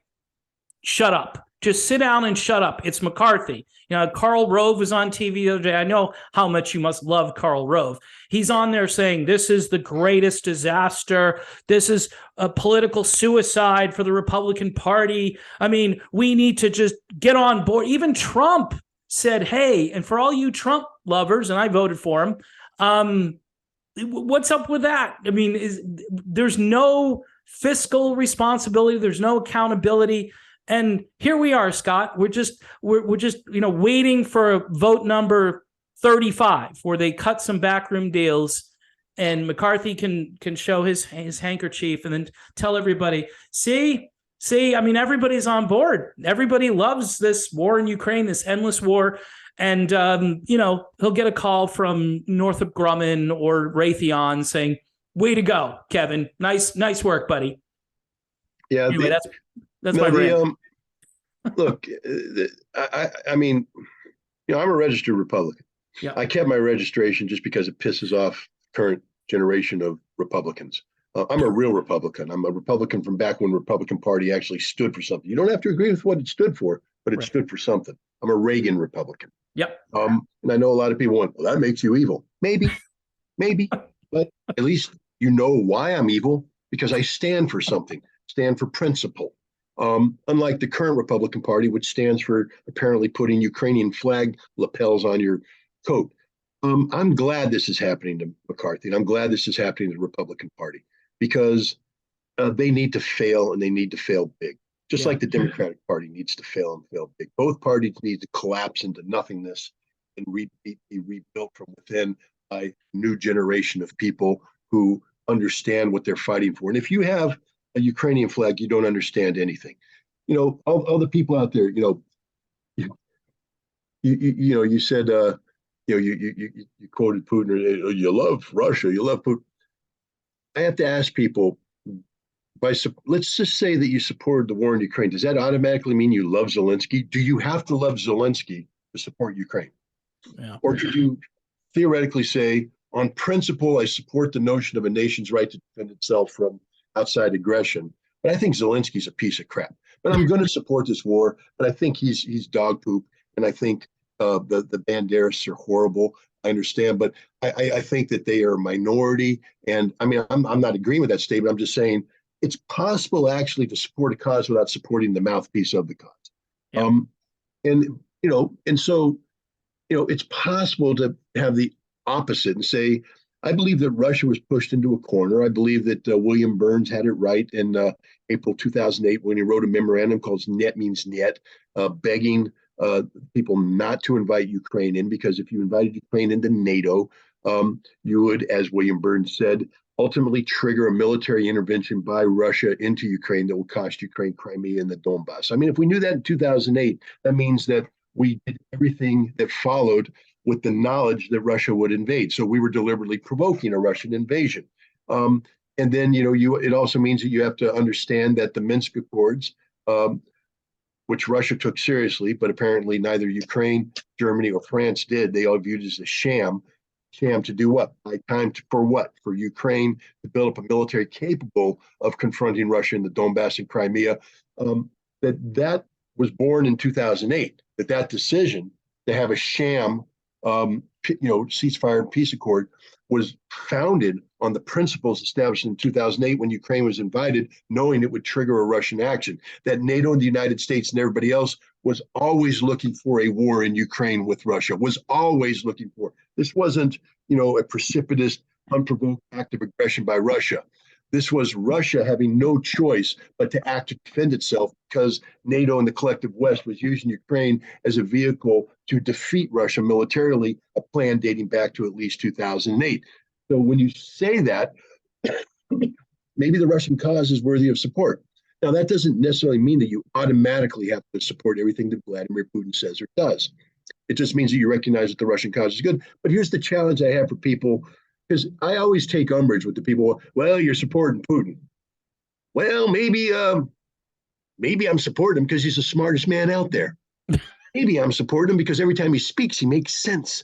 shut up. Just sit down and shut up. It's McCarthy. Karl Rove was on TV the other day. I know how much you must love Karl Rove. He's on there saying this is the greatest disaster. This is a political suicide for the Republican Party. I mean, we need to just get on board. Even Trump said, hey, and for all you Trump lovers, and I voted for him, what's up with that? I mean, there's no fiscal responsibility. There's no accountability. And here we are, Scott. We're just waiting for vote number 35, where they cut some backroom deals, and McCarthy can show his handkerchief and then tell everybody, see. I mean, everybody's on board. Everybody loves this war in Ukraine, this endless war, and he'll get a call from Northrop Grumman or Raytheon saying, "Way to go, Kevin! Nice work, buddy." Yeah. Anyway, that's my rant. Look, I mean, I'm a registered Republican. Yeah. I kept my registration just because it pisses off the current generation of Republicans. I'm a real Republican. I'm a Republican from back when the Republican Party actually stood for something. You don't have to agree with what it stood for, but it stood for something. I'm a Reagan Republican. Yep. And I know a lot of people went, well, that makes you evil. Maybe, but at least you know why I'm evil, because I stand for something, stand for principle. Unlike the current Republican Party, which stands for apparently putting Ukrainian flag lapels on your coat. I'm glad this is happening to McCarthy, and I'm glad this is happening to the Republican Party, because they need to fail, and they need to fail big, just like the Democratic Party needs to fail and fail big. Both parties need to collapse into nothingness and be rebuilt from within by a new generation of people who understand what they're fighting for. And if you have a Ukrainian flag, you don't understand anything. All the people out there, you said, you quoted Putin, or you love Russia, you love Putin. I have to ask people, let's just say that you supported the war in Ukraine. Does that automatically mean you love Zelensky? Do you have to love Zelensky to support Ukraine? Yeah. Or could you theoretically say, on principle, I support the notion of a nation's right to defend itself from outside aggression, but I think Zelensky's a piece of crap. But I'm going to support this war, but I think he's dog poop, and I think The Banderas are horrible. I understand, but I think that they are a minority. And I mean, I'm not agreeing with that statement. I'm just saying it's possible actually to support a cause without supporting the mouthpiece of the cause. Yep. And and so it's possible to have the opposite and say, I believe that Russia was pushed into a corner. I believe that William Burns had it right in April 2008 when he wrote a memorandum called Net Means Net, begging people not to invite Ukraine in, because if you invited Ukraine into NATO, you would, as William Burns said, ultimately trigger a military intervention by Russia into Ukraine that will cost Ukraine Crimea and the Donbass. I mean, if we knew that in 2008, that means that we did everything that followed with the knowledge that Russia would invade. So we were deliberately provoking a Russian invasion. And then, it also means that you have to understand that the Minsk Accords, which Russia took seriously, but apparently neither Ukraine, Germany, or France did. They all viewed it as a sham. Sham to do what? Buy time for what? For Ukraine to build up a military capable of confronting Russia in the Donbass and Crimea. That was born in 2008. That decision to have a sham, ceasefire and peace accord was founded on the principles established in 2008 when Ukraine was invited, knowing it would trigger a Russian action. That NATO and the United States and everybody else was always looking for a war in Ukraine with Russia, was always looking for. This wasn't, a precipitous, unprovoked act of aggression by Russia. This was Russia having no choice but to act to defend itself because NATO and the collective West was using Ukraine as a vehicle to defeat Russia militarily, a plan dating back to at least 2008. So when you say that, maybe the Russian cause is worthy of support. Now, that doesn't necessarily mean that you automatically have to support everything that Vladimir Putin says or does. It just means that you recognize that the Russian cause is good. But here's the challenge I have for people, because I always take umbrage with the people. Well, you're supporting Putin. Well, maybe I'm supporting him because he's the smartest man out there. Maybe I'm supporting him because every time he speaks, he makes sense.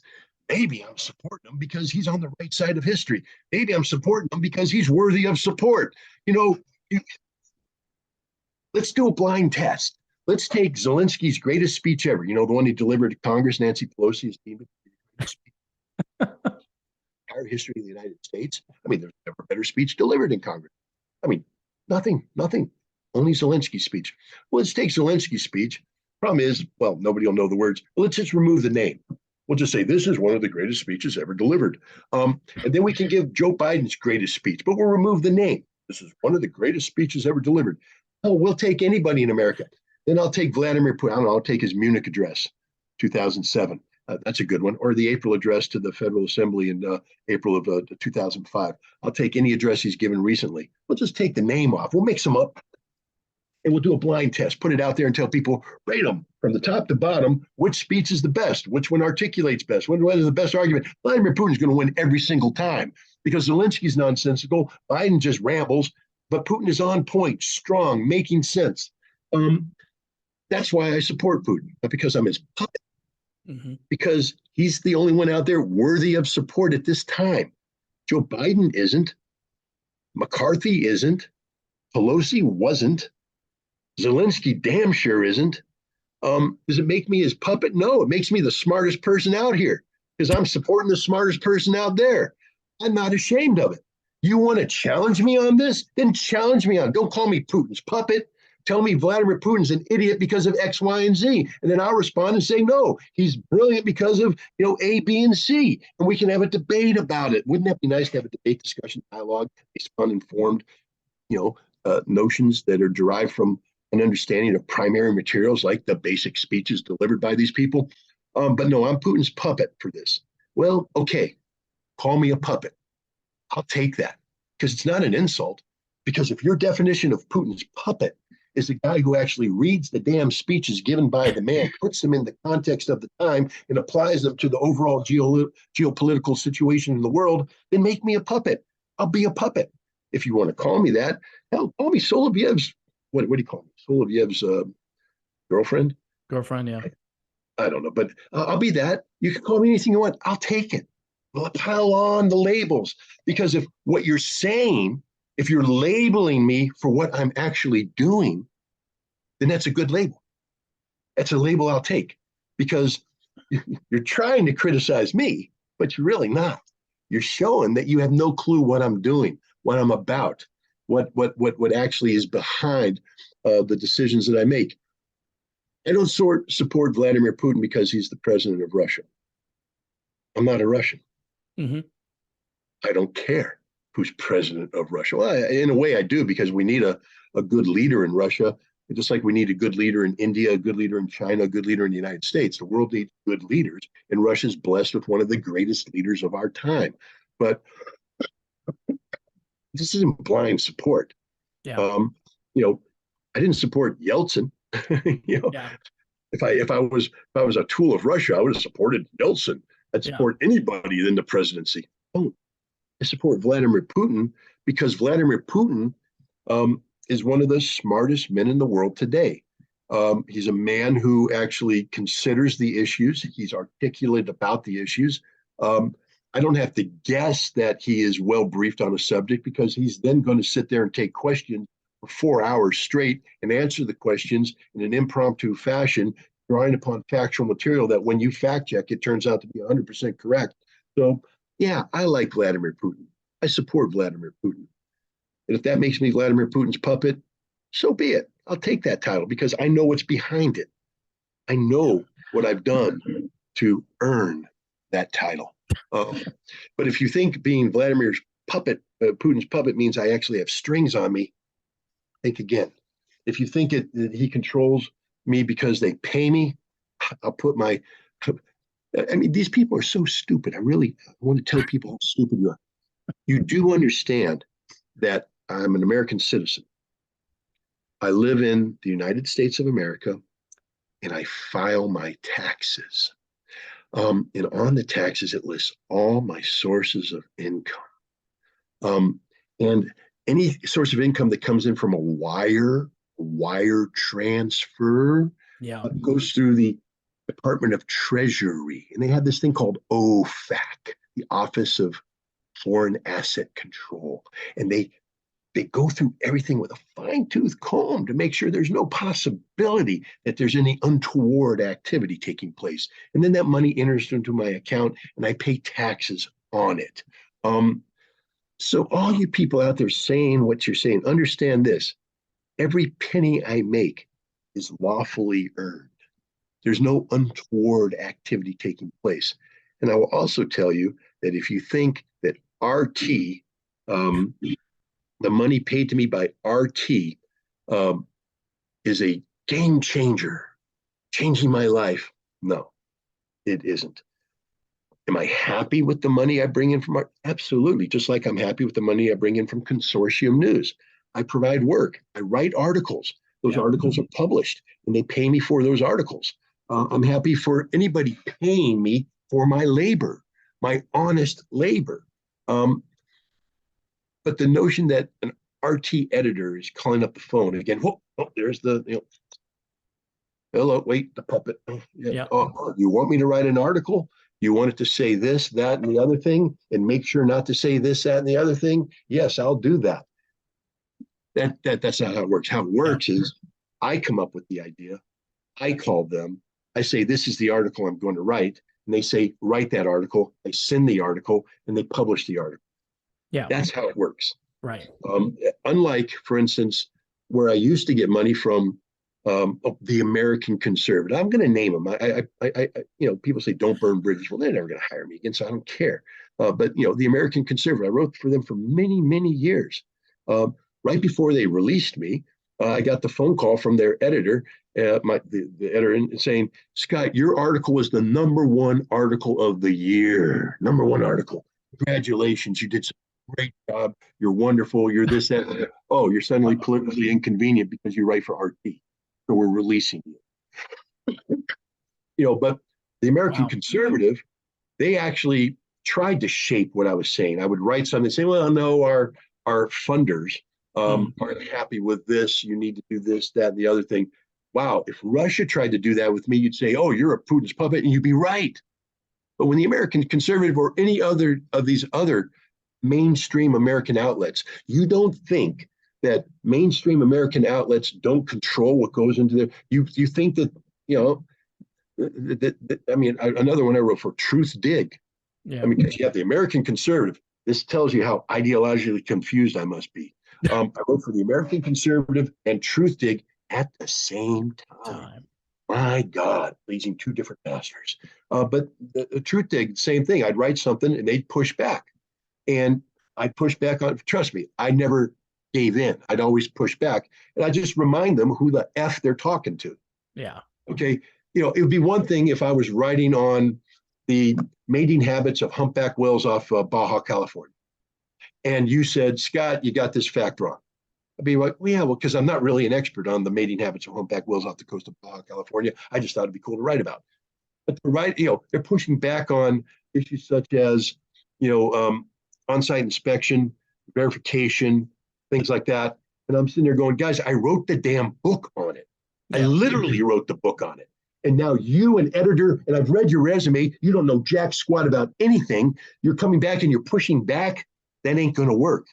Maybe I'm supporting him because he's on the right side of history. Maybe I'm supporting him because he's worthy of support. Let's do a blind test. Let's take Zelensky's greatest speech ever. The one he delivered to Congress, Nancy Pelosi's team. Entire history of the United States. I mean, there's never a better speech delivered in Congress. I mean, nothing. Only Zelensky's speech. Well, let's take Zelensky's speech. Problem is, well, nobody will know the words. Well, let's just remove the name. We'll just say this is one of the greatest speeches ever delivered. And then we can give Joe Biden's greatest speech, but we'll remove the name. This is one of the greatest speeches ever delivered. Oh, we'll take anybody in America. Then I'll take Vladimir Putin. I don't know, I'll take his Munich address, 2007. That's a good one. Or the April address to the Federal Assembly in April of 2005. I'll take any address he's given recently. We'll just take the name off. We'll mix them up. And we'll do a blind test, put it out there and tell people, rate them from the top to bottom, which speech is the best, which one articulates best, what is the best argument. Vladimir Putin's going to win every single time because Zelensky's nonsensical, Biden just rambles, but Putin is on point, strong, making sense. That's why I support Putin, not because I'm his puppet, because he's the only one out there worthy of support at this time. Joe Biden isn't, McCarthy isn't, Pelosi wasn't, Zelensky damn sure isn't. Does it make me his puppet? No, it makes me the smartest person out here because I'm supporting the smartest person out there. I'm not ashamed of it. You want to challenge me on this? Then challenge me on it. Don't call me Putin's puppet. Tell me Vladimir Putin's an idiot because of X, Y, and Z. And then I'll respond and say, no, he's brilliant because of, A, B, and C. And we can have a debate about it. Wouldn't that be nice to have a debate, discussion, dialogue based on informed, notions that are derived from an understanding of primary materials like the basic speeches delivered by these people? But no, I'm Putin's puppet for this. Well, okay, call me a puppet. I'll take that because it's not an insult. Because if your definition of Putin's puppet is the guy who actually reads the damn speeches given by the man, puts them in the context of the time, and applies them to the overall geopolitical situation in the world, then make me a puppet. I'll be a puppet. If you want to call me that, hell, call me Solovyev's, what do you call me? Solovyev's girlfriend? Girlfriend, yeah. I don't know, but I'll be that. You can call me anything you want. I'll take it. Well, pile on the labels. Because if what you're saying, if you're labeling me for what I'm actually doing, then that's a good label. That's a label I'll take. Because, you're trying to criticize me, but you're really not. You're showing that you have no clue what I'm doing, what I'm about, what actually is behind the decisions that I make. I don't support Vladimir Putin because he's the president of Russia. I'm not a Russian. Mm-hmm. I don't care who's president of Russia. Well, in a way, I do, because we need a good leader in Russia, just like we need a good leader in India, a good leader in China, a good leader in the United States. The world needs good leaders, and Russia's blessed with one of the greatest leaders of our time. But this isn't blind support. Yeah. You know, I didn't support Yeltsin. you know, Yeah. if I was a tool of Russia, I would have supported Yeltsin. I'd support anybody in the presidency. Oh, I support Vladimir Putin because Vladimir Putin is one of the smartest men in the world today. He's a man who actually considers the issues. He's articulate about the issues. I don't have to guess that he is well briefed on a subject, because he's then going to sit there and take questions for 4 hours straight and answer the questions in an impromptu fashion, drawing upon factual material that when you fact check, it turns out to be 100% correct. So, yeah, I like Vladimir Putin. I support Vladimir Putin. And if that makes me Vladimir Putin's puppet, so be it. I'll take that title because I know what's behind it. I know what I've done to earn that title. But if you think being Vladimir's puppet, Putin's puppet, means I actually have strings on me, think again. If you think that he controls me because they pay me, I'll put my. I mean, these people are so stupid. I want to tell people how stupid you are. You do understand that I'm an American citizen. I live in the United States of America, and I file my taxes. And on the taxes, it lists all my sources of income. And any source of income that comes in from a wire transfer, goes through the Department of Treasury. And they have this thing called OFAC, the Office of Foreign Asset Control. And they go through everything with a fine-tooth comb to make sure there's no possibility that there's any untoward activity taking place. And then that money enters into my account, and I pay taxes on it. So all you people out there saying what you're saying, understand this. Every penny I make is lawfully earned. There's no untoward activity taking place. And I will also tell you that if you think that RT, the money paid to me by RT, is a game changer, changing my life. No, it isn't. Am I happy with the money I bring in from RT? Absolutely. Just like I'm happy with the money I bring in from Consortium News. I provide work. I write articles. Those articles are published, and they pay me for those articles. I'm happy for anybody paying me for my labor, my honest labor. But the notion that an RT editor is calling up the phone again, there's the, hello, wait, the puppet. Oh, you want me to write an article? You want it to say this, that, and the other thing, and make sure not to say this, that, and the other thing? Yes, I'll do that. That's not how it works. How it works is I come up with the idea. I call them. I say, this is the article I'm going to write. And they say, write that article. I send the article, and they publish the article. Yeah. That's how it works. Right. Unlike, for instance, where I used to get money from the American Conservative. I'm going to name them. People say don't burn bridges. Well, they're never going to hire me again, so I don't care. But the American Conservative, I wrote for them for many, many years. Right before they released me, I got the phone call from their editor, the editor, saying, "Scott, your article was the #1 article of the year. #1 article. Congratulations, you did some great job. You're wonderful. You're this, that. Oh, you're suddenly politically inconvenient because you write for RT. So we're releasing you." But the American Conservative, they actually tried to shape what I was saying. I would write something and say, well, no, our funders aren't happy with this. You need to do this, that, and the other thing. Wow, if Russia tried to do that with me, you'd say, oh, you're a Putin's puppet, and you'd be right. But when the American Conservative or any other of these other mainstream American outlets, you don't think that mainstream American outlets don't control what goes into there. You think that, I mean, another one I wrote for Truth Dig. Yeah. I mean, because you have the American conservative. This tells you how ideologically confused I must be. I wrote for the American conservative and Truth Dig at the same time. Time. My God, pleasing two different masters. But the Truth Dig, same thing. I'd write something and they'd push back. And I'd push back on, trust me, I never gave in. I'd always push back. And I just remind them who the F they're talking to. Yeah. Okay. You know, it would be one thing if I was writing on the mating habits of humpback whales off Baja, California. And you said, Scott, you got this fact wrong. I'd be like, well, yeah, well, because I'm not really an expert on the mating habits of humpback whales off the coast of Baja, California. I just thought it'd be cool to write about. But to write, you know, they're pushing back on issues such as, you know, on-site inspection, verification, things like that. And I'm sitting there going, guys, I wrote the damn book on it. I literally wrote the book on it. And now you, an editor, and I've read your resume, you don't know jack squat about anything. You're coming back and you're pushing back. That ain't going to work.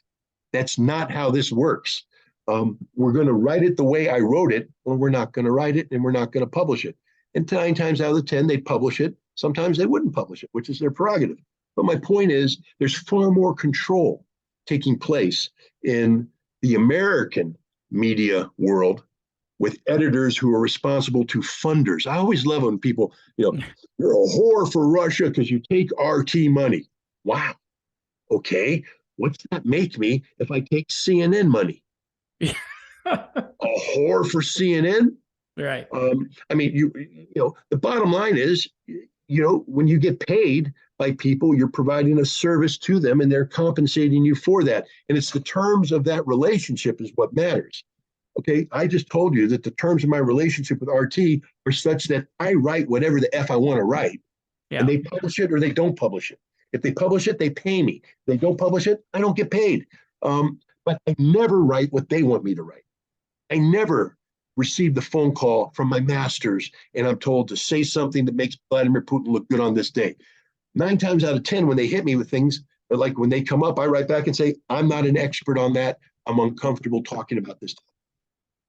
That's not how this works. We're going to write it the way I wrote it, or we're not going to write it and we're not going to publish it. And 9 times out of 10, they publish it. Sometimes they wouldn't publish it, which is their prerogative. But my point is, there's far more control taking place in the American media world with editors who are responsible to funders. I always love when people, you know, you're a whore for Russia because you take RT money. Wow. Okay. What's that make me if I take CNN money? A whore for CNN? Right. I mean, you know, the bottom line is, you know, when you get paid by people, you're providing a service to them and they're compensating you for that. And it's the terms of that relationship is what matters. Okay, I just told you that the terms of my relationship with RT are such that I write whatever the F I want to write. And they publish it or they don't publish it. If they publish it, they pay me. If they don't publish it, I don't get paid. But I never write what they want me to write. I never receive the phone call from my masters and I'm told to say something that makes Vladimir Putin look good on this day. 9 times out of 10, when they hit me with things, like when they come up, I write back and say, I'm not an expert on that. I'm uncomfortable talking about this.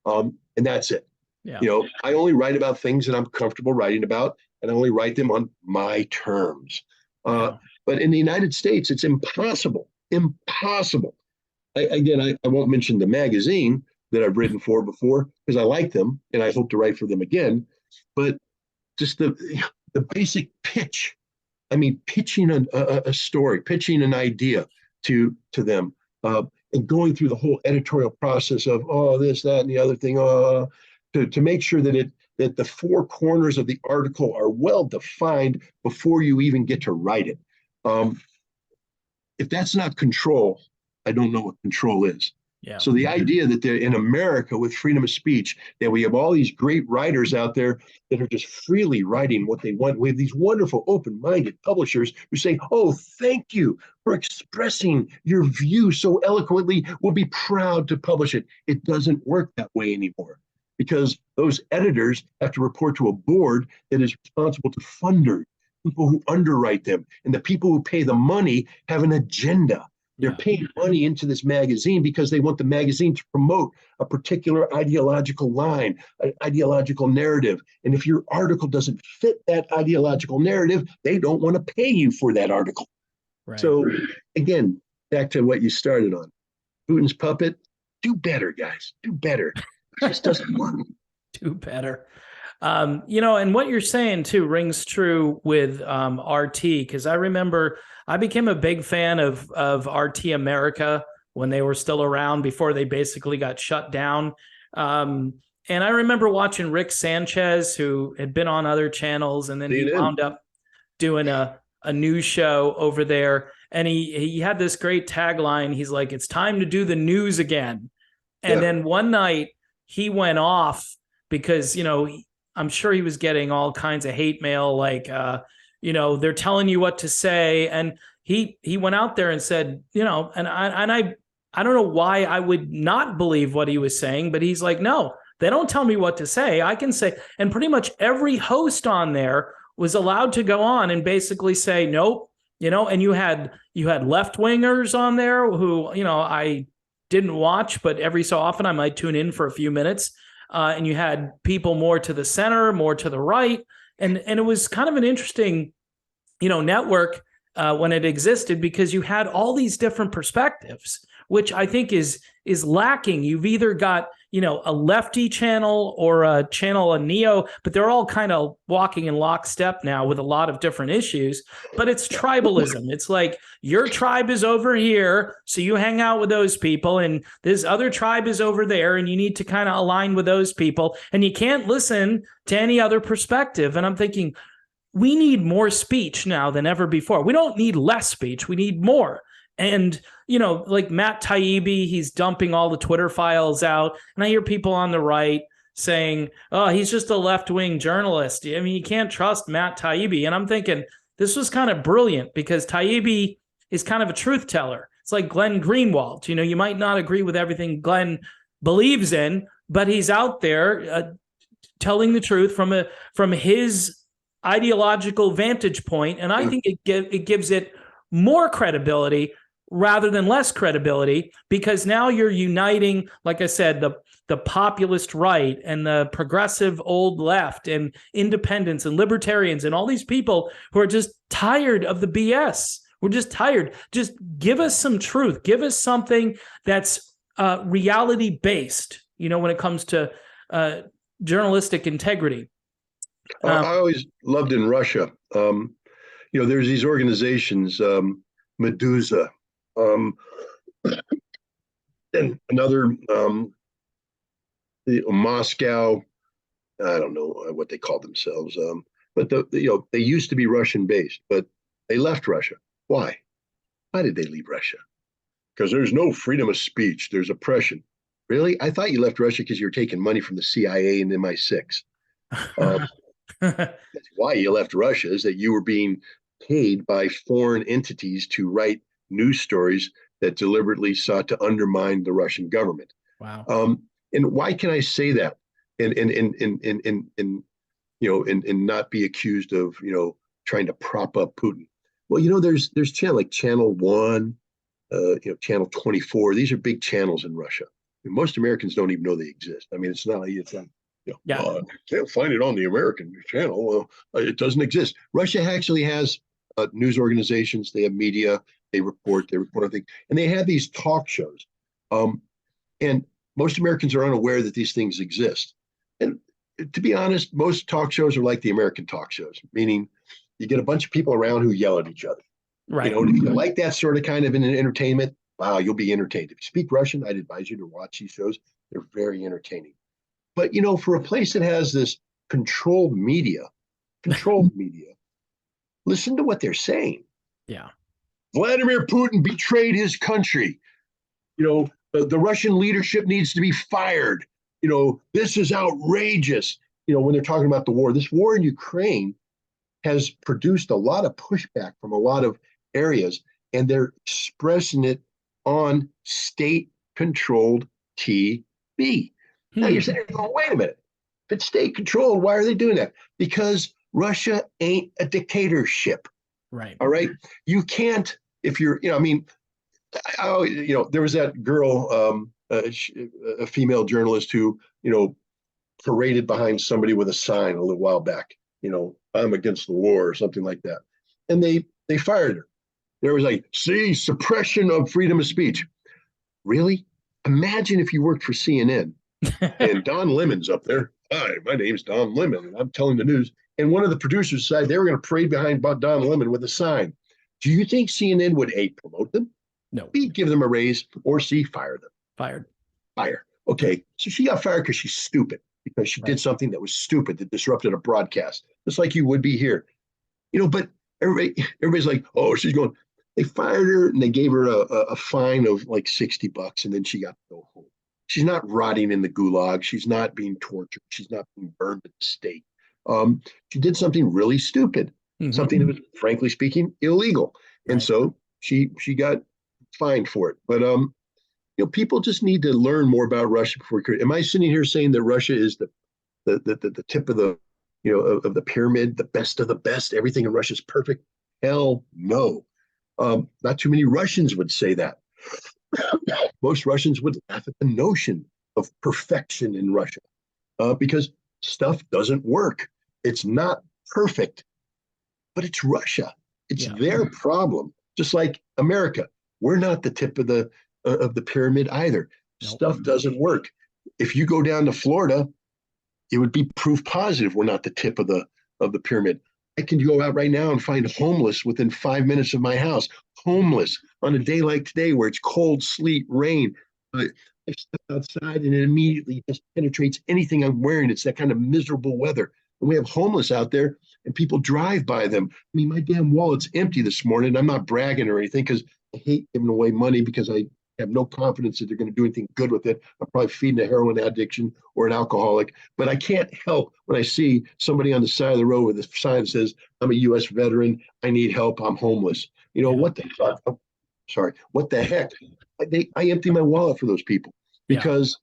And that's it. Yeah. You know, I only write about things that I'm comfortable writing about, and I only write them on my terms. But in the United States, it's impossible. I won't mention the magazine that I've written for before because I like them and I hope to write for them again. But just the basic pitch. I mean, pitching a story, pitching an idea to them, and going through the whole editorial process of this, that, and the other thing, to make sure that the 4 corners of the article are well defined before you even get to write it. If that's not control, I don't know what control is. Yeah. So the idea that they're in America with freedom of speech, that we have all these great writers out there that are just freely writing what they want. We have these wonderful open-minded publishers who say, oh, thank you for expressing your view so eloquently. We'll be proud to publish it. It doesn't work that way anymore because those editors have to report to a board that is responsible to funders, people who underwrite them, and the people who pay the money have an agenda. They're paying money into this magazine because they want the magazine to promote a particular ideological line, an ideological narrative. And if your article doesn't fit that ideological narrative, they don't want to pay you for that article. Right. So again, back to what you started on. Putin's puppet, do better, guys. Do better. It just doesn't work. Do better. You know, and what you're saying too rings true with RT, because I remember I became a big fan of RT America when they were still around before they basically got shut down. And I remember watching Rick Sanchez, who had been on other channels, and then he wound up doing a news show over there. And he had this great tagline. He's like, it's time to do the news again. And then one night he went off because, you know, I'm sure he was getting all kinds of hate mail, like, you know, they're telling you what to say. And he went out there and said, you know, and I don't know why I would not believe what he was saying, but he's like, no, they don't tell me what to say. I can say, and pretty much every host on there was allowed to go on and basically say, nope, you know, and you had left wingers on there who, you know, I didn't watch, but every so often I might tune in for a few minutes. And you had people more to the center, more to the right. And it was kind of an interesting, network when it existed, because you had all these different perspectives, which I think is lacking. You've either got, a lefty channel or a channel, a neo, but they're all kind of walking in lockstep now with a lot of different issues. But it's tribalism. It's like your tribe is over here, so you hang out with those people, and this other tribe is over there, and you need to kind of align with those people, and you can't listen to any other perspective. And I'm thinking, we need more speech now than ever before. We don't need less speech. We need more. And, like Matt Taibbi, he's dumping all the Twitter files out. And I hear people on the right saying, oh, he's just a left-wing journalist. I mean, you can't trust Matt Taibbi. And I'm thinking this was kind of brilliant, because Taibbi is kind of a truth teller. It's like Glenn Greenwald. You might not agree with everything Glenn believes in, but he's out there telling the truth from his ideological vantage point. And I think it gives it more credibility rather than less credibility, because now you're uniting, like I said, the populist right and the progressive old left and independents and libertarians and all these people who are just tired of the BS. We're just tired. Just give us some truth. Give us something that's reality based, when it comes to journalistic integrity. I always loved in Russia. There's these organizations, Medusa, and another, Moscow. I don't know what they call themselves, but they used to be Russian based, but they left Russia. Why? Why did they leave Russia? Because there's no freedom of speech. There's oppression. Really? I thought you left Russia because you were taking money from the CIA and MI6. That's why you left Russia, is that you were being paid by foreign entities to write news stories that deliberately sought to undermine the Russian government. Wow. And why can I say that and not be accused of trying to prop up Putin? Well, there's Channel 1, Channel 24. These are big channels in Russia. And most Americans don't even know they exist. I mean, it's not. Can't find it on the American channel. It doesn't exist. Russia actually has news organizations. They have media. They report on things, and they have these talk shows. And most Americans are unaware that these things exist. And to be honest, most talk shows are like the American talk shows, meaning you get a bunch of people around who yell at each other. Right. If you like that sort of kind of an entertainment, wow, you'll be entertained. If you speak Russian, I'd advise you to watch these shows. They're very entertaining. But, for a place that has this controlled media, listen to what they're saying. Yeah. Vladimir Putin betrayed his country. The Russian leadership needs to be fired. This is outrageous. When they're talking about the war, this war in Ukraine has produced a lot of pushback from a lot of areas, and they're expressing it on state-controlled TV. Now you're saying, oh, wait a minute. If it's state controlled, why are they doing that? Because Russia ain't a dictatorship. Right. All right. You can't, if you're, there was that girl, a female journalist who, paraded behind somebody with a sign a little while back, I'm against the war or something like that. And they fired her. There was like, see, suppression of freedom of speech. Really? Imagine if you worked for CNN. And Don Lemon's up there. Hi, my name's Don Lemon, and I'm telling the news. And one of the producers decided they were going to parade behind Don Lemon with a sign. Do you think CNN would A, promote them? No. B, give them a raise, or C, fire them? Fire. Okay, so she got fired because she's stupid, because she did something that was stupid that disrupted a broadcast, just like you would be here. But everybody's like, oh, she's going. They fired her and they gave her a fine of like $60, and then she got to go home. She's not rotting in the gulag. She's not being tortured. She's not being burned at the stake. She did something really stupid, something that was, frankly speaking, illegal. And so she got fined for it. But people just need to learn more about Russia before. Am I sitting here saying that Russia is the tip of the of the pyramid, the best of the best? Everything in Russia is perfect? Hell no. Not too many Russians would say that. Most Russians would laugh at the notion of perfection in Russia because stuff doesn't work. It's not perfect, but it's Russia. It's Yeah. their problem. Just like America, we're not the tip of the pyramid either. Nope. Stuff doesn't work. If you go down to Florida, it would be proof positive we're not the tip of the pyramid. I can go out right now and find homeless within 5 minutes of my house. Homeless on a day like today where it's cold, sleet, rain. I step outside and it immediately just penetrates anything I'm wearing. It's that kind of miserable weather. And we have homeless out there and people drive by them. I mean, my damn wallet's empty this morning. I'm not bragging or anything because I hate giving away money because I have no confidence that they're going to do anything good with it. I'm probably feeding a heroin addiction or an alcoholic, but I can't help when I see somebody on the side of the road with a sign that says, I'm a U.S. veteran. I need help. I'm homeless. You know, what the fuck? Oh, sorry. What the heck? I empty my wallet for those people because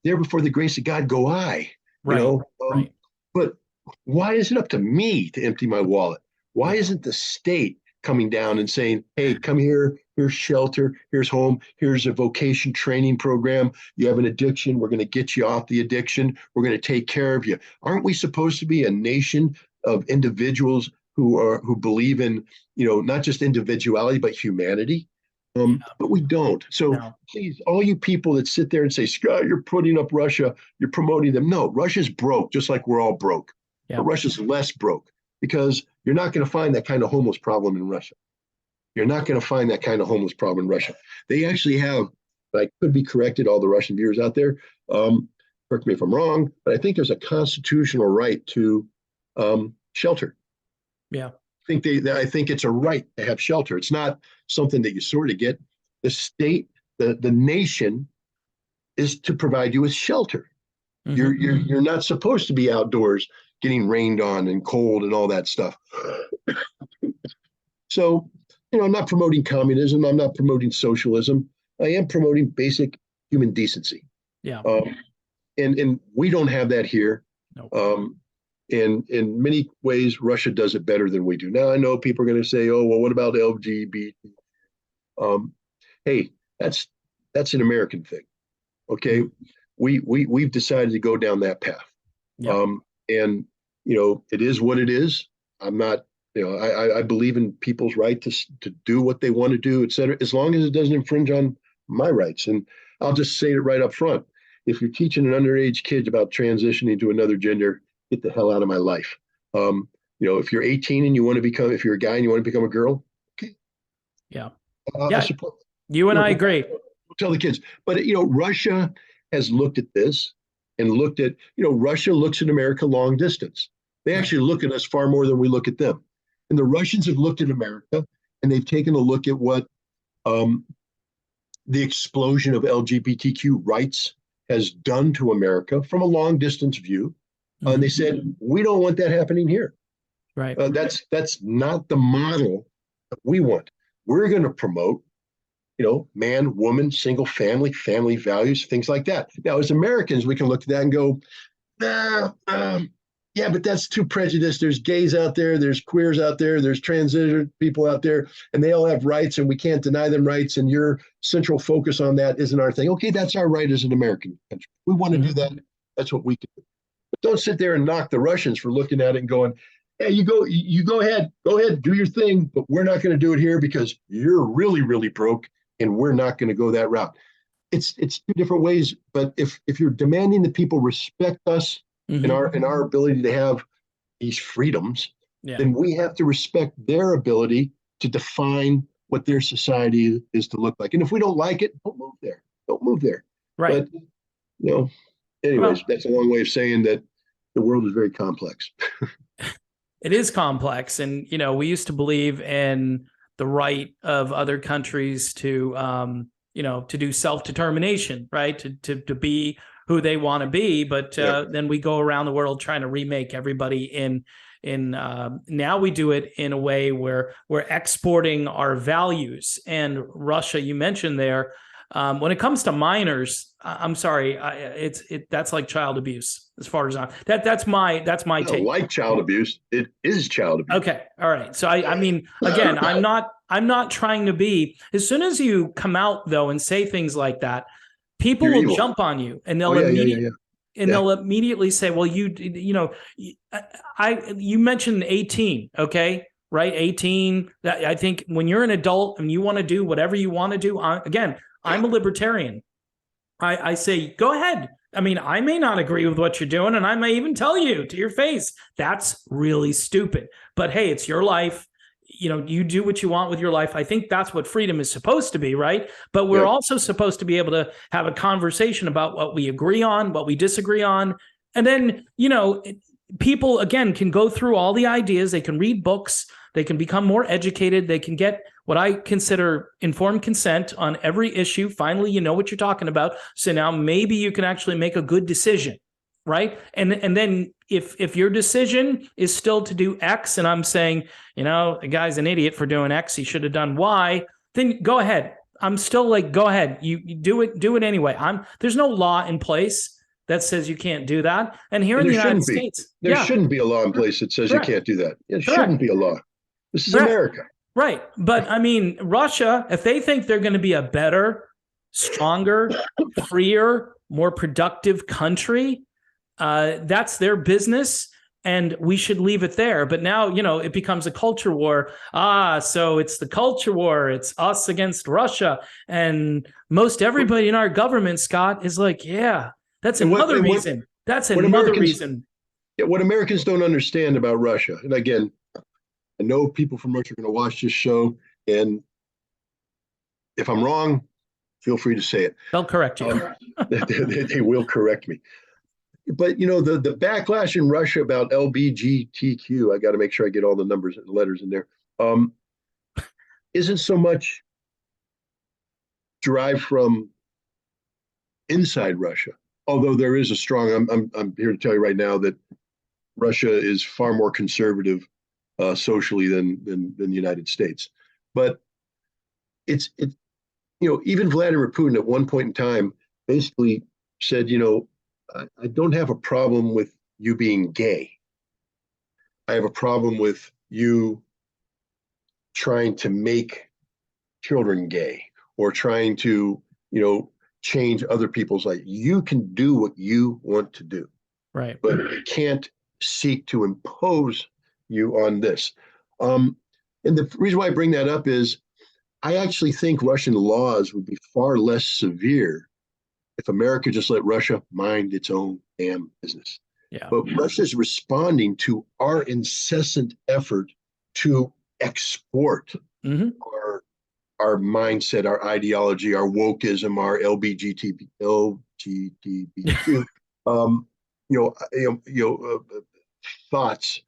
there before the grace of God go I, you know? Right. But why is it up to me to empty my wallet? Why isn't the state coming down and saying, hey, come here, here's shelter, here's home, here's a vocation training program. You have an addiction. We're going to get you off the addiction. We're going to take care of you. Aren't we supposed to be a nation of individuals who believe in, you know, not just individuality, but humanity? But we don't. So please, all you people that sit there and say, Scott, you're putting up Russia, you're promoting them. No, Russia's broke, just like we're all broke. But Russia's less broke because you're not going to find that kind of homeless problem in Russia. You're not going to find that kind of homeless problem in Russia. They actually have, I could be corrected, all the Russian viewers out there, correct me if I'm wrong, but I think there's a constitutional right to shelter. Yeah. I think it's a right to have shelter. It's not something that you sort of get. The state, the nation is to provide you with shelter. Mm-hmm. You're not supposed to be outdoors getting rained on and cold and all that stuff. So, you know, I'm not promoting communism. I'm not promoting socialism. I am promoting basic human decency. Yeah. And we don't have that here. Nope. And in many ways, Russia does it better than we do. Now, I know people are going to say, oh, well, what about LGBT? Hey, that's an American thing. Okay. Mm-hmm. We've decided to go down that path. Yep. And, you know, it is what it is. I'm not, you know, I believe in people's right to do what they want to do, et cetera, as long as it doesn't infringe on my rights. And I'll just say it right up front. If you're teaching an underage kid about transitioning to another gender, get the hell out of my life. You know, if you're 18 and you want to become, if you're a guy and you want to become a girl, okay. Yeah. I support that. You and I agree. Tell the kids. But, you know, Russia has looked at this and looked at, you know, Russia looks at America long distance. They actually look at us far more than we look at them. And the Russians have looked at America and they've taken a look at what the explosion of LGBTQ rights has done to America from a long distance view. And they said, we don't want that happening here. Right. That's not the model that we want. We're going to promote, you know, man, woman, single family, family values, things like that. Now, as Americans, we can look at that and go, yeah, but that's too prejudiced. There's gays out there, there's queers out there, there's transgender people out there, and they all have rights, and we can't deny them rights, and your central focus on that isn't our thing. Okay, that's our right as an American country. We want to do that. That's what we can do. But don't sit there and knock the Russians for looking at it and going, hey, you go ahead, do your thing, but we're not going to do it here because you're really, really broke, and we're not going to go that route. It's two different ways, but if you're demanding that people respect us in our ability to have these freedoms, then we have to respect their ability to define what their society is to look like. And if we don't like it, don't move there. Don't move there. Right. But, you know, anyways, that's a long way of saying that the world is very complex. It is complex. And, you know, we used to believe in the right of other countries to, you know, to do self-determination, right? To be who they want to be. But then we go around the world trying to remake everybody in now we do it in a way where we're exporting our values. And Russia, you mentioned there, when it comes to minors, I'm sorry, that's like child abuse as far as that's my take. Like child abuse, it is child abuse. Okay, all right. So I mean, again, I'm not trying to be. As soon as you come out though and say things like that, people will jump on you and they'll immediately. and they'll immediately say, well, you know, you mentioned 18, okay, right? 18. I think when you're an adult and you want to do whatever you want to do, again, I'm a libertarian. I say, go ahead. I mean, I may not agree with what you're doing, and I may even tell you to your face, that's really stupid. But hey, it's your life. You know, you do what you want with your life. I think that's what freedom is supposed to be, right? But we're also supposed to be able to have a conversation about what we agree on, what we disagree on. And then, you know, people, again, can go through all the ideas. They can read books. They can become more educated. They can get what I consider informed consent on every issue. Finally, you know what you're talking about. So now maybe you can actually make a good decision, right? And then if your decision is still to do X, and I'm saying, you know, the guy's an idiot for doing X, he should have done Y, then go ahead. I'm still like, go ahead. You do it anyway. There's no law in place that says you can't do that. And here in the United States, there shouldn't be a law in place that says you can't do that. It shouldn't be a law. This is America. Right. But I mean, Russia, if they think they're going to be a better, stronger, freer, more productive country, that's their business, and we should leave it there. But now, you know, it becomes a culture war. So it's the culture war. It's us against Russia. And most everybody in our government, Scott, is like, yeah, that's another reason. That's another reason. Yeah, what Americans don't understand about Russia, and again, I know people from Ritter are going to watch this show, and if I'm wrong, feel free to say it. They'll correct you. They will correct me. But, you know, the backlash in Russia about LBGTQ, I got to make sure I get all the numbers and letters in there, isn't so much derived from inside Russia, although there is a strong, I'm here to tell you right now that Russia is far more conservative socially than the United States. But it's you know, even Vladimir Putin at one point in time basically said, you know, I don't have a problem with you being gay. I have a problem with you trying to make children gay or trying to, you know, change other people's life. You can do what you want to do. Right. But you can't seek to impose you on this. And the reason why I bring that up is I actually think Russian laws would be far less severe if America just let Russia mind its own damn business. Yeah. But Russia's responding to our incessant effort to export our mindset, our ideology, our wokeism, our LGBTQ, thoughts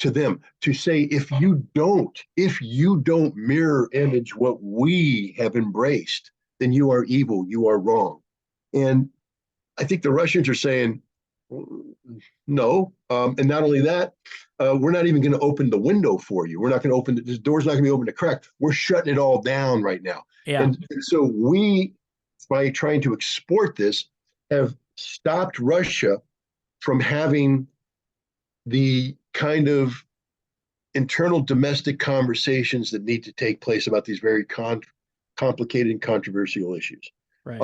to them, to say, if you don't mirror image what we have embraced, then you are evil, you are wrong. And I think the Russians are saying, no. And not only that, we're not even going to open the window for you. We're not going to open, the door's not going to be open to crack. We're shutting it all down right now. Yeah. And so we, by trying to export this, have stopped Russia from having the kind of internal domestic conversations that need to take place about these very complicated and controversial issues. Right.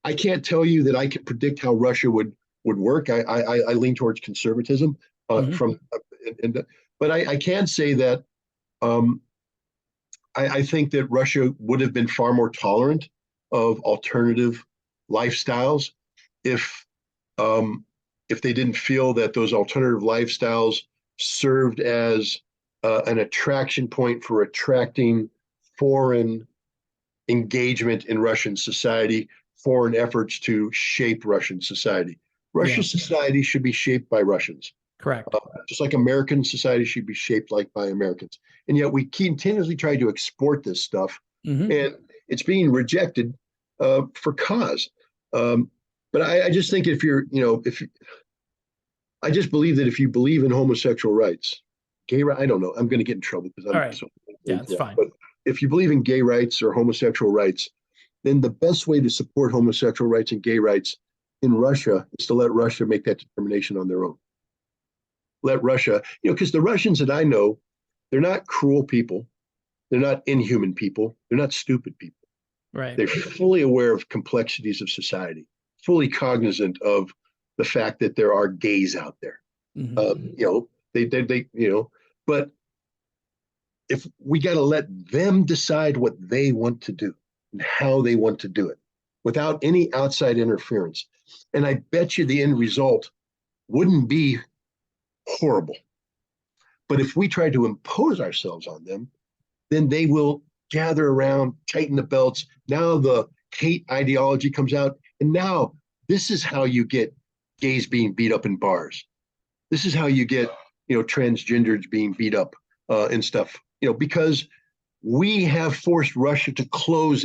I can't tell you that I can predict how Russia would work. I lean towards conservatism but I can say that I think that Russia would have been far more tolerant of alternative lifestyles if they didn't feel that those alternative lifestyles served as an attraction point for attracting foreign engagement in Russian society, foreign efforts to shape Russian society. Russian society should be shaped by Russians. Correct. Just like American society should be shaped by Americans. And yet we continuously try to export this stuff, and it's being rejected for cause. But I just think I just believe that if you believe in homosexual rights, gay rights, I don't know, I'm going to get in trouble because I'm right. It's fine. But if you believe in gay rights or homosexual rights, then the best way to support homosexual rights and gay rights in Russia is to let Russia make that determination on their own. Let Russia, because the Russians that I know, they're not cruel people. They're not inhuman people. They're not stupid people. Right. They're fully aware of complexities of society. fully cognizant of the fact that there are gays out there. But if we got to let them decide what they want to do and how they want to do it without any outside interference. And I bet you the end result wouldn't be horrible. But if we try to impose ourselves on them, then they will gather around, tighten the belts. Now the hate ideology comes out. And now this is how you get gays being beat up in bars. This is how you get, transgenders being beat up and stuff, because we have forced Russia to close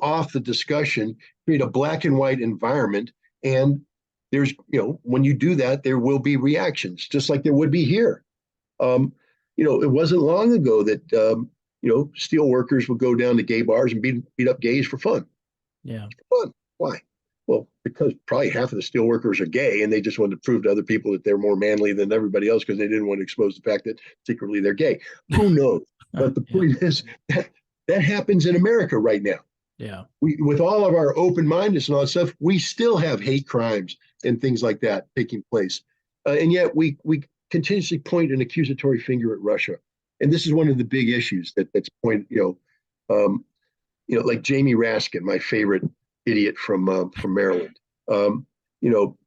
off the discussion, create a black and white environment. And there's, when you do that, there will be reactions, just like there would be here. It wasn't long ago that, steel workers would go down to gay bars and beat up gays for fun. Yeah. Fun. Why? Well, because probably half of the steel workers are gay and they just wanted to prove to other people that they're more manly than everybody else because they didn't want to expose the fact that secretly they're gay. Who knows? But the point is that happens in America right now. Yeah. With all of our open-mindedness and all that stuff, we still have hate crimes and things like that taking place. And yet we continuously point an accusatory finger at Russia. And this is one of the big issues that's like Jamie Raskin, my favorite idiot from Maryland.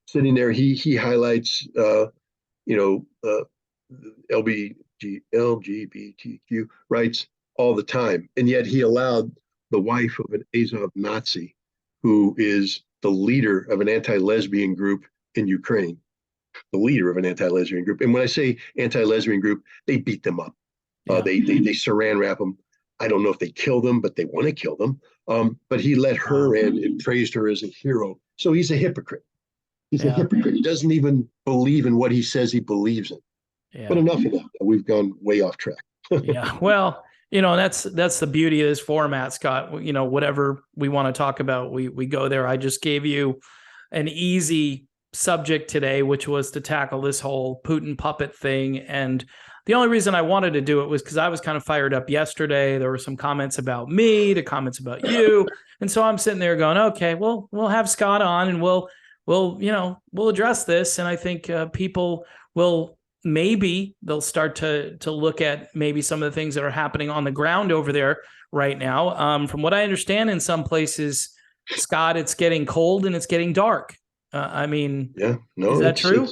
Sitting there, he highlights LGBTQ rights all the time, and yet he allowed the wife of an Azov Nazi, who is the leader of an anti-lesbian group in Ukraine, the leader of an anti-lesbian group. And when I say anti-lesbian group, they beat them up. Yeah. They saran wrap them. I don't know if they kill them, but they want to kill them. But he let her in and praised her as a hero. So he's a hypocrite. He's a hypocrite. He doesn't even believe in what he says he believes in. Yeah. But enough of that. We've gone way off track. Yeah. Well, that's the beauty of this format, Scott. Whatever we want to talk about, we go there. I just gave you an easy subject today, which was to tackle this whole Putin puppet thing. And the only reason I wanted to do it was because I was kind of fired up yesterday. There were some comments about me, the comments about you. And so I'm sitting there going, okay, well, we'll have Scott on and we'll address this. And I think people will, maybe they'll start to look at maybe some of the things that are happening on the ground over there right now. From what I understand, in some places, Scott, it's getting cold and it's getting dark. Is that true?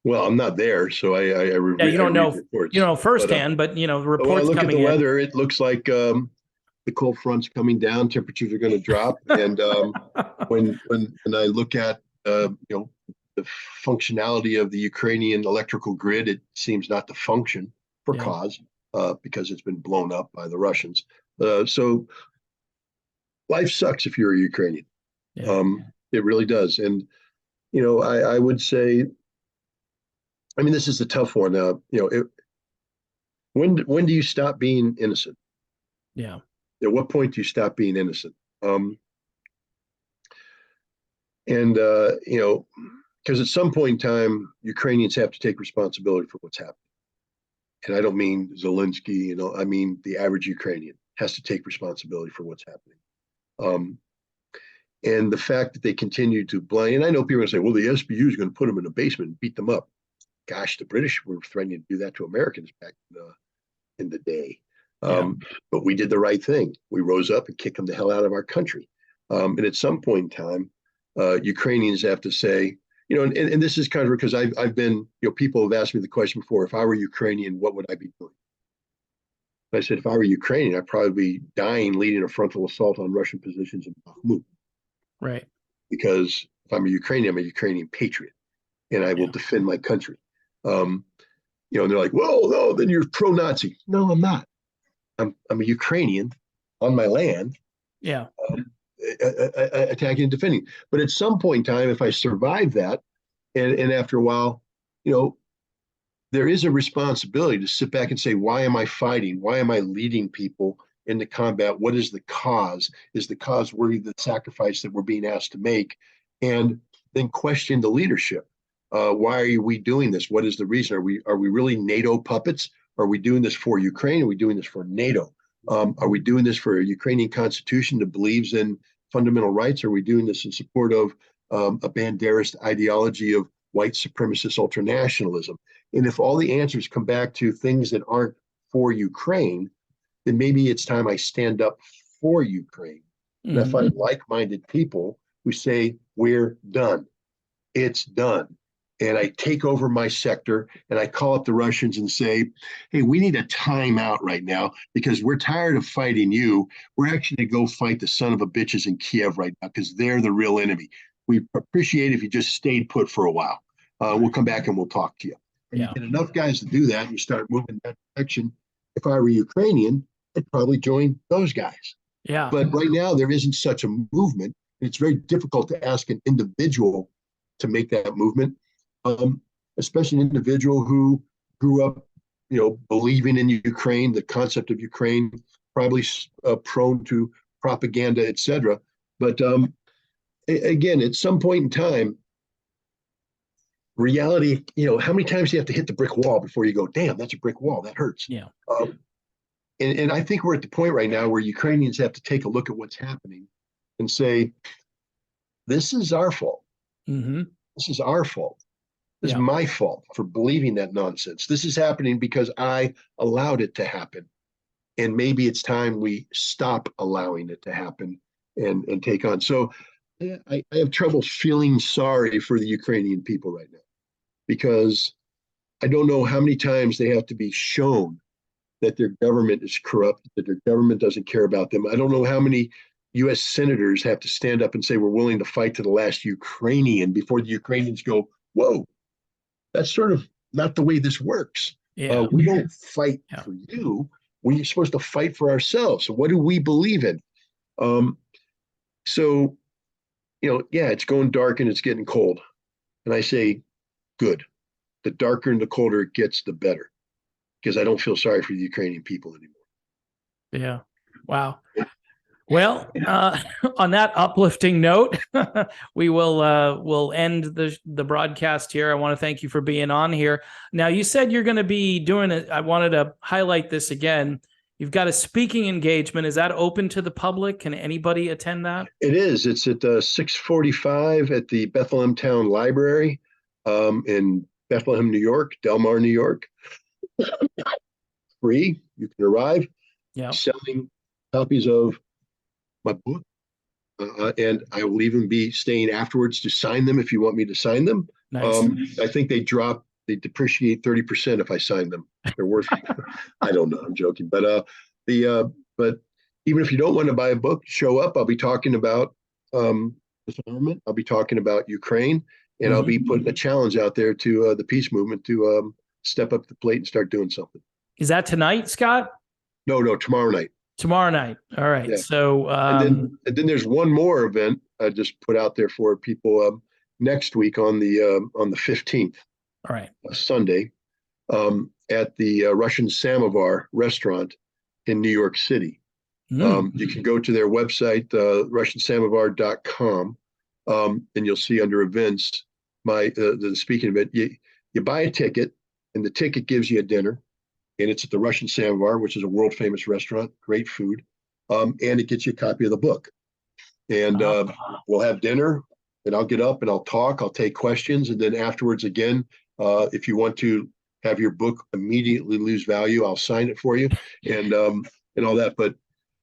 Well, I'm not there, so I you don't know reports, firsthand, but the reports when I look coming at the in. weather, it looks like the cold front's coming down, temperatures are going to drop, and when I look at the functionality of the Ukrainian electrical grid, it seems not to function for cause because it's been blown up by the Russians. So life sucks if you're a Ukrainian. Yeah. It really does, and I would say. This is a tough one. When do you stop being innocent? Yeah. At what point do you stop being innocent? Because at some point in time, Ukrainians have to take responsibility for what's happening. And I don't mean Zelensky, I mean the average Ukrainian has to take responsibility for what's happening. And the fact that they continue to blame, and I know people are going to say, well, the SBU is going to put them in a basement and beat them up. Gosh, the British were threatening to do that to Americans back in the day. But we did the right thing. We rose up and kicked them the hell out of our country. And at some point in time, Ukrainians have to say, and this is kind of because I've been, people have asked me the question before, if I were Ukrainian, what would I be doing? And I said, if I were Ukrainian, I'd probably be dying leading a frontal assault on Russian positions in Bakhmut. Right. Because if I'm a Ukrainian, I'm a Ukrainian patriot, and I will defend my country. And they're like, well, no, then you're pro-Nazi. No, I'm not. I'm a Ukrainian on my land. Yeah. Attacking and defending. But at some point in time, if I survive that, and after a while, there is a responsibility to sit back and say, why am I fighting? Why am I leading people into combat? What is the cause? Is the cause worthy of the sacrifice that we're being asked to make? And then question the leadership. Why are we doing this? What is the reason? Are we really NATO puppets? Are we doing this for Ukraine? Are we doing this for NATO? Are we doing this for a Ukrainian constitution that believes in fundamental rights? Are we doing this in support of a banderist ideology of white supremacist ultranationalism? And if all the answers come back to things that aren't for Ukraine, then maybe it's time I stand up for Ukraine. And I find like-minded people who say, we're done. It's done. And I take over my sector and I call up the Russians and say, hey, we need a timeout right now because we're tired of fighting you. We're actually going to go fight the son of a bitches in Kiev right now because they're the real enemy. We appreciate if you just stayed put for a while. We'll come back and we'll talk to you. And you get enough guys to do that and you start moving in that direction. If I were Ukrainian, I'd probably join those guys. Yeah. But right now, there isn't such a movement. It's very difficult to ask an individual to make that movement, especially an individual who grew up, believing in Ukraine, the concept of Ukraine, probably prone to propaganda, etc. But again, at some point in time, reality, how many times do you have to hit the brick wall before you go, damn, that's a brick wall, that hurts. Yeah. And I think we're at the point right now where Ukrainians have to take a look at what's happening and say, this is our fault. This is our fault. This is my fault for believing that nonsense. This is happening because I allowed it to happen. And maybe it's time we stop allowing it to happen and take on. So I have trouble feeling sorry for the Ukrainian people right now because I don't know how many times they have to be shown that their government is corrupt, that their government doesn't care about them. I don't know how many U.S. senators have to stand up and say, we're willing to fight to the last Ukrainian before the Ukrainians go, whoa, that's sort of not the way this works. Yeah. We don't fight for you. We're supposed to fight for ourselves. So what do we believe in? So, it's going dark and it's getting cold. And I say, good. The darker and the colder it gets, the better. Because I don't feel sorry for the Ukrainian people anymore. Yeah. Wow. Well, on that uplifting note, we'll end the broadcast here. I want to thank you for being on here. Now, you said you're going to be doing it. I wanted to highlight this again. You've got a speaking engagement. Is that open to the public? Can anybody attend that? It is. It's at 6:45 at the Bethlehem Town Library in Bethlehem, New York, Delmar, New York. Free. You can arrive. Yeah. Selling copies of my book. And I will even be staying afterwards to sign them if you want me to sign them. Nice. I think they depreciate 30% if I sign them. They're worth, I don't know, I'm joking. But but even if you don't want to buy a book, show up. I'll be talking about disarmament. I'll be talking about Ukraine, and I'll be putting a challenge out there to the peace movement to step up to the plate and start doing something. Is that tonight, Scott? No, tomorrow night. Tomorrow night. All right. Yeah. So and then there's one more event I just put out there for people next week on the 15th. All right. Sunday at the Russian Samovar restaurant in New York City. You can go to their website, russiansamovar.com, and you'll see under events the speaking event. You buy a ticket, and the ticket gives you a dinner. And it's at the Russian Samovar, which is a world famous restaurant, great food. And it gets you a copy of the book. And we'll have dinner, and I'll get up and I'll talk, I'll take questions. And then afterwards, again, if you want to have your book immediately lose value, I'll sign it for you and all that. But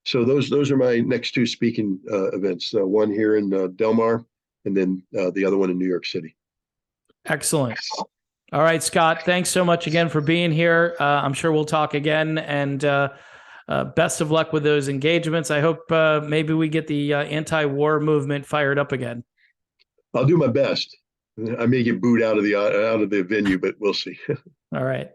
so those are my next two speaking events, one here in Delmar and then the other one in New York City. Excellent. All right, Scott, thanks so much again for being here. I'm sure we'll talk again, and best of luck with those engagements. I hope maybe we get the anti-war movement fired up again. I'll do my best. I may get booed out of the venue, but we'll see. All right.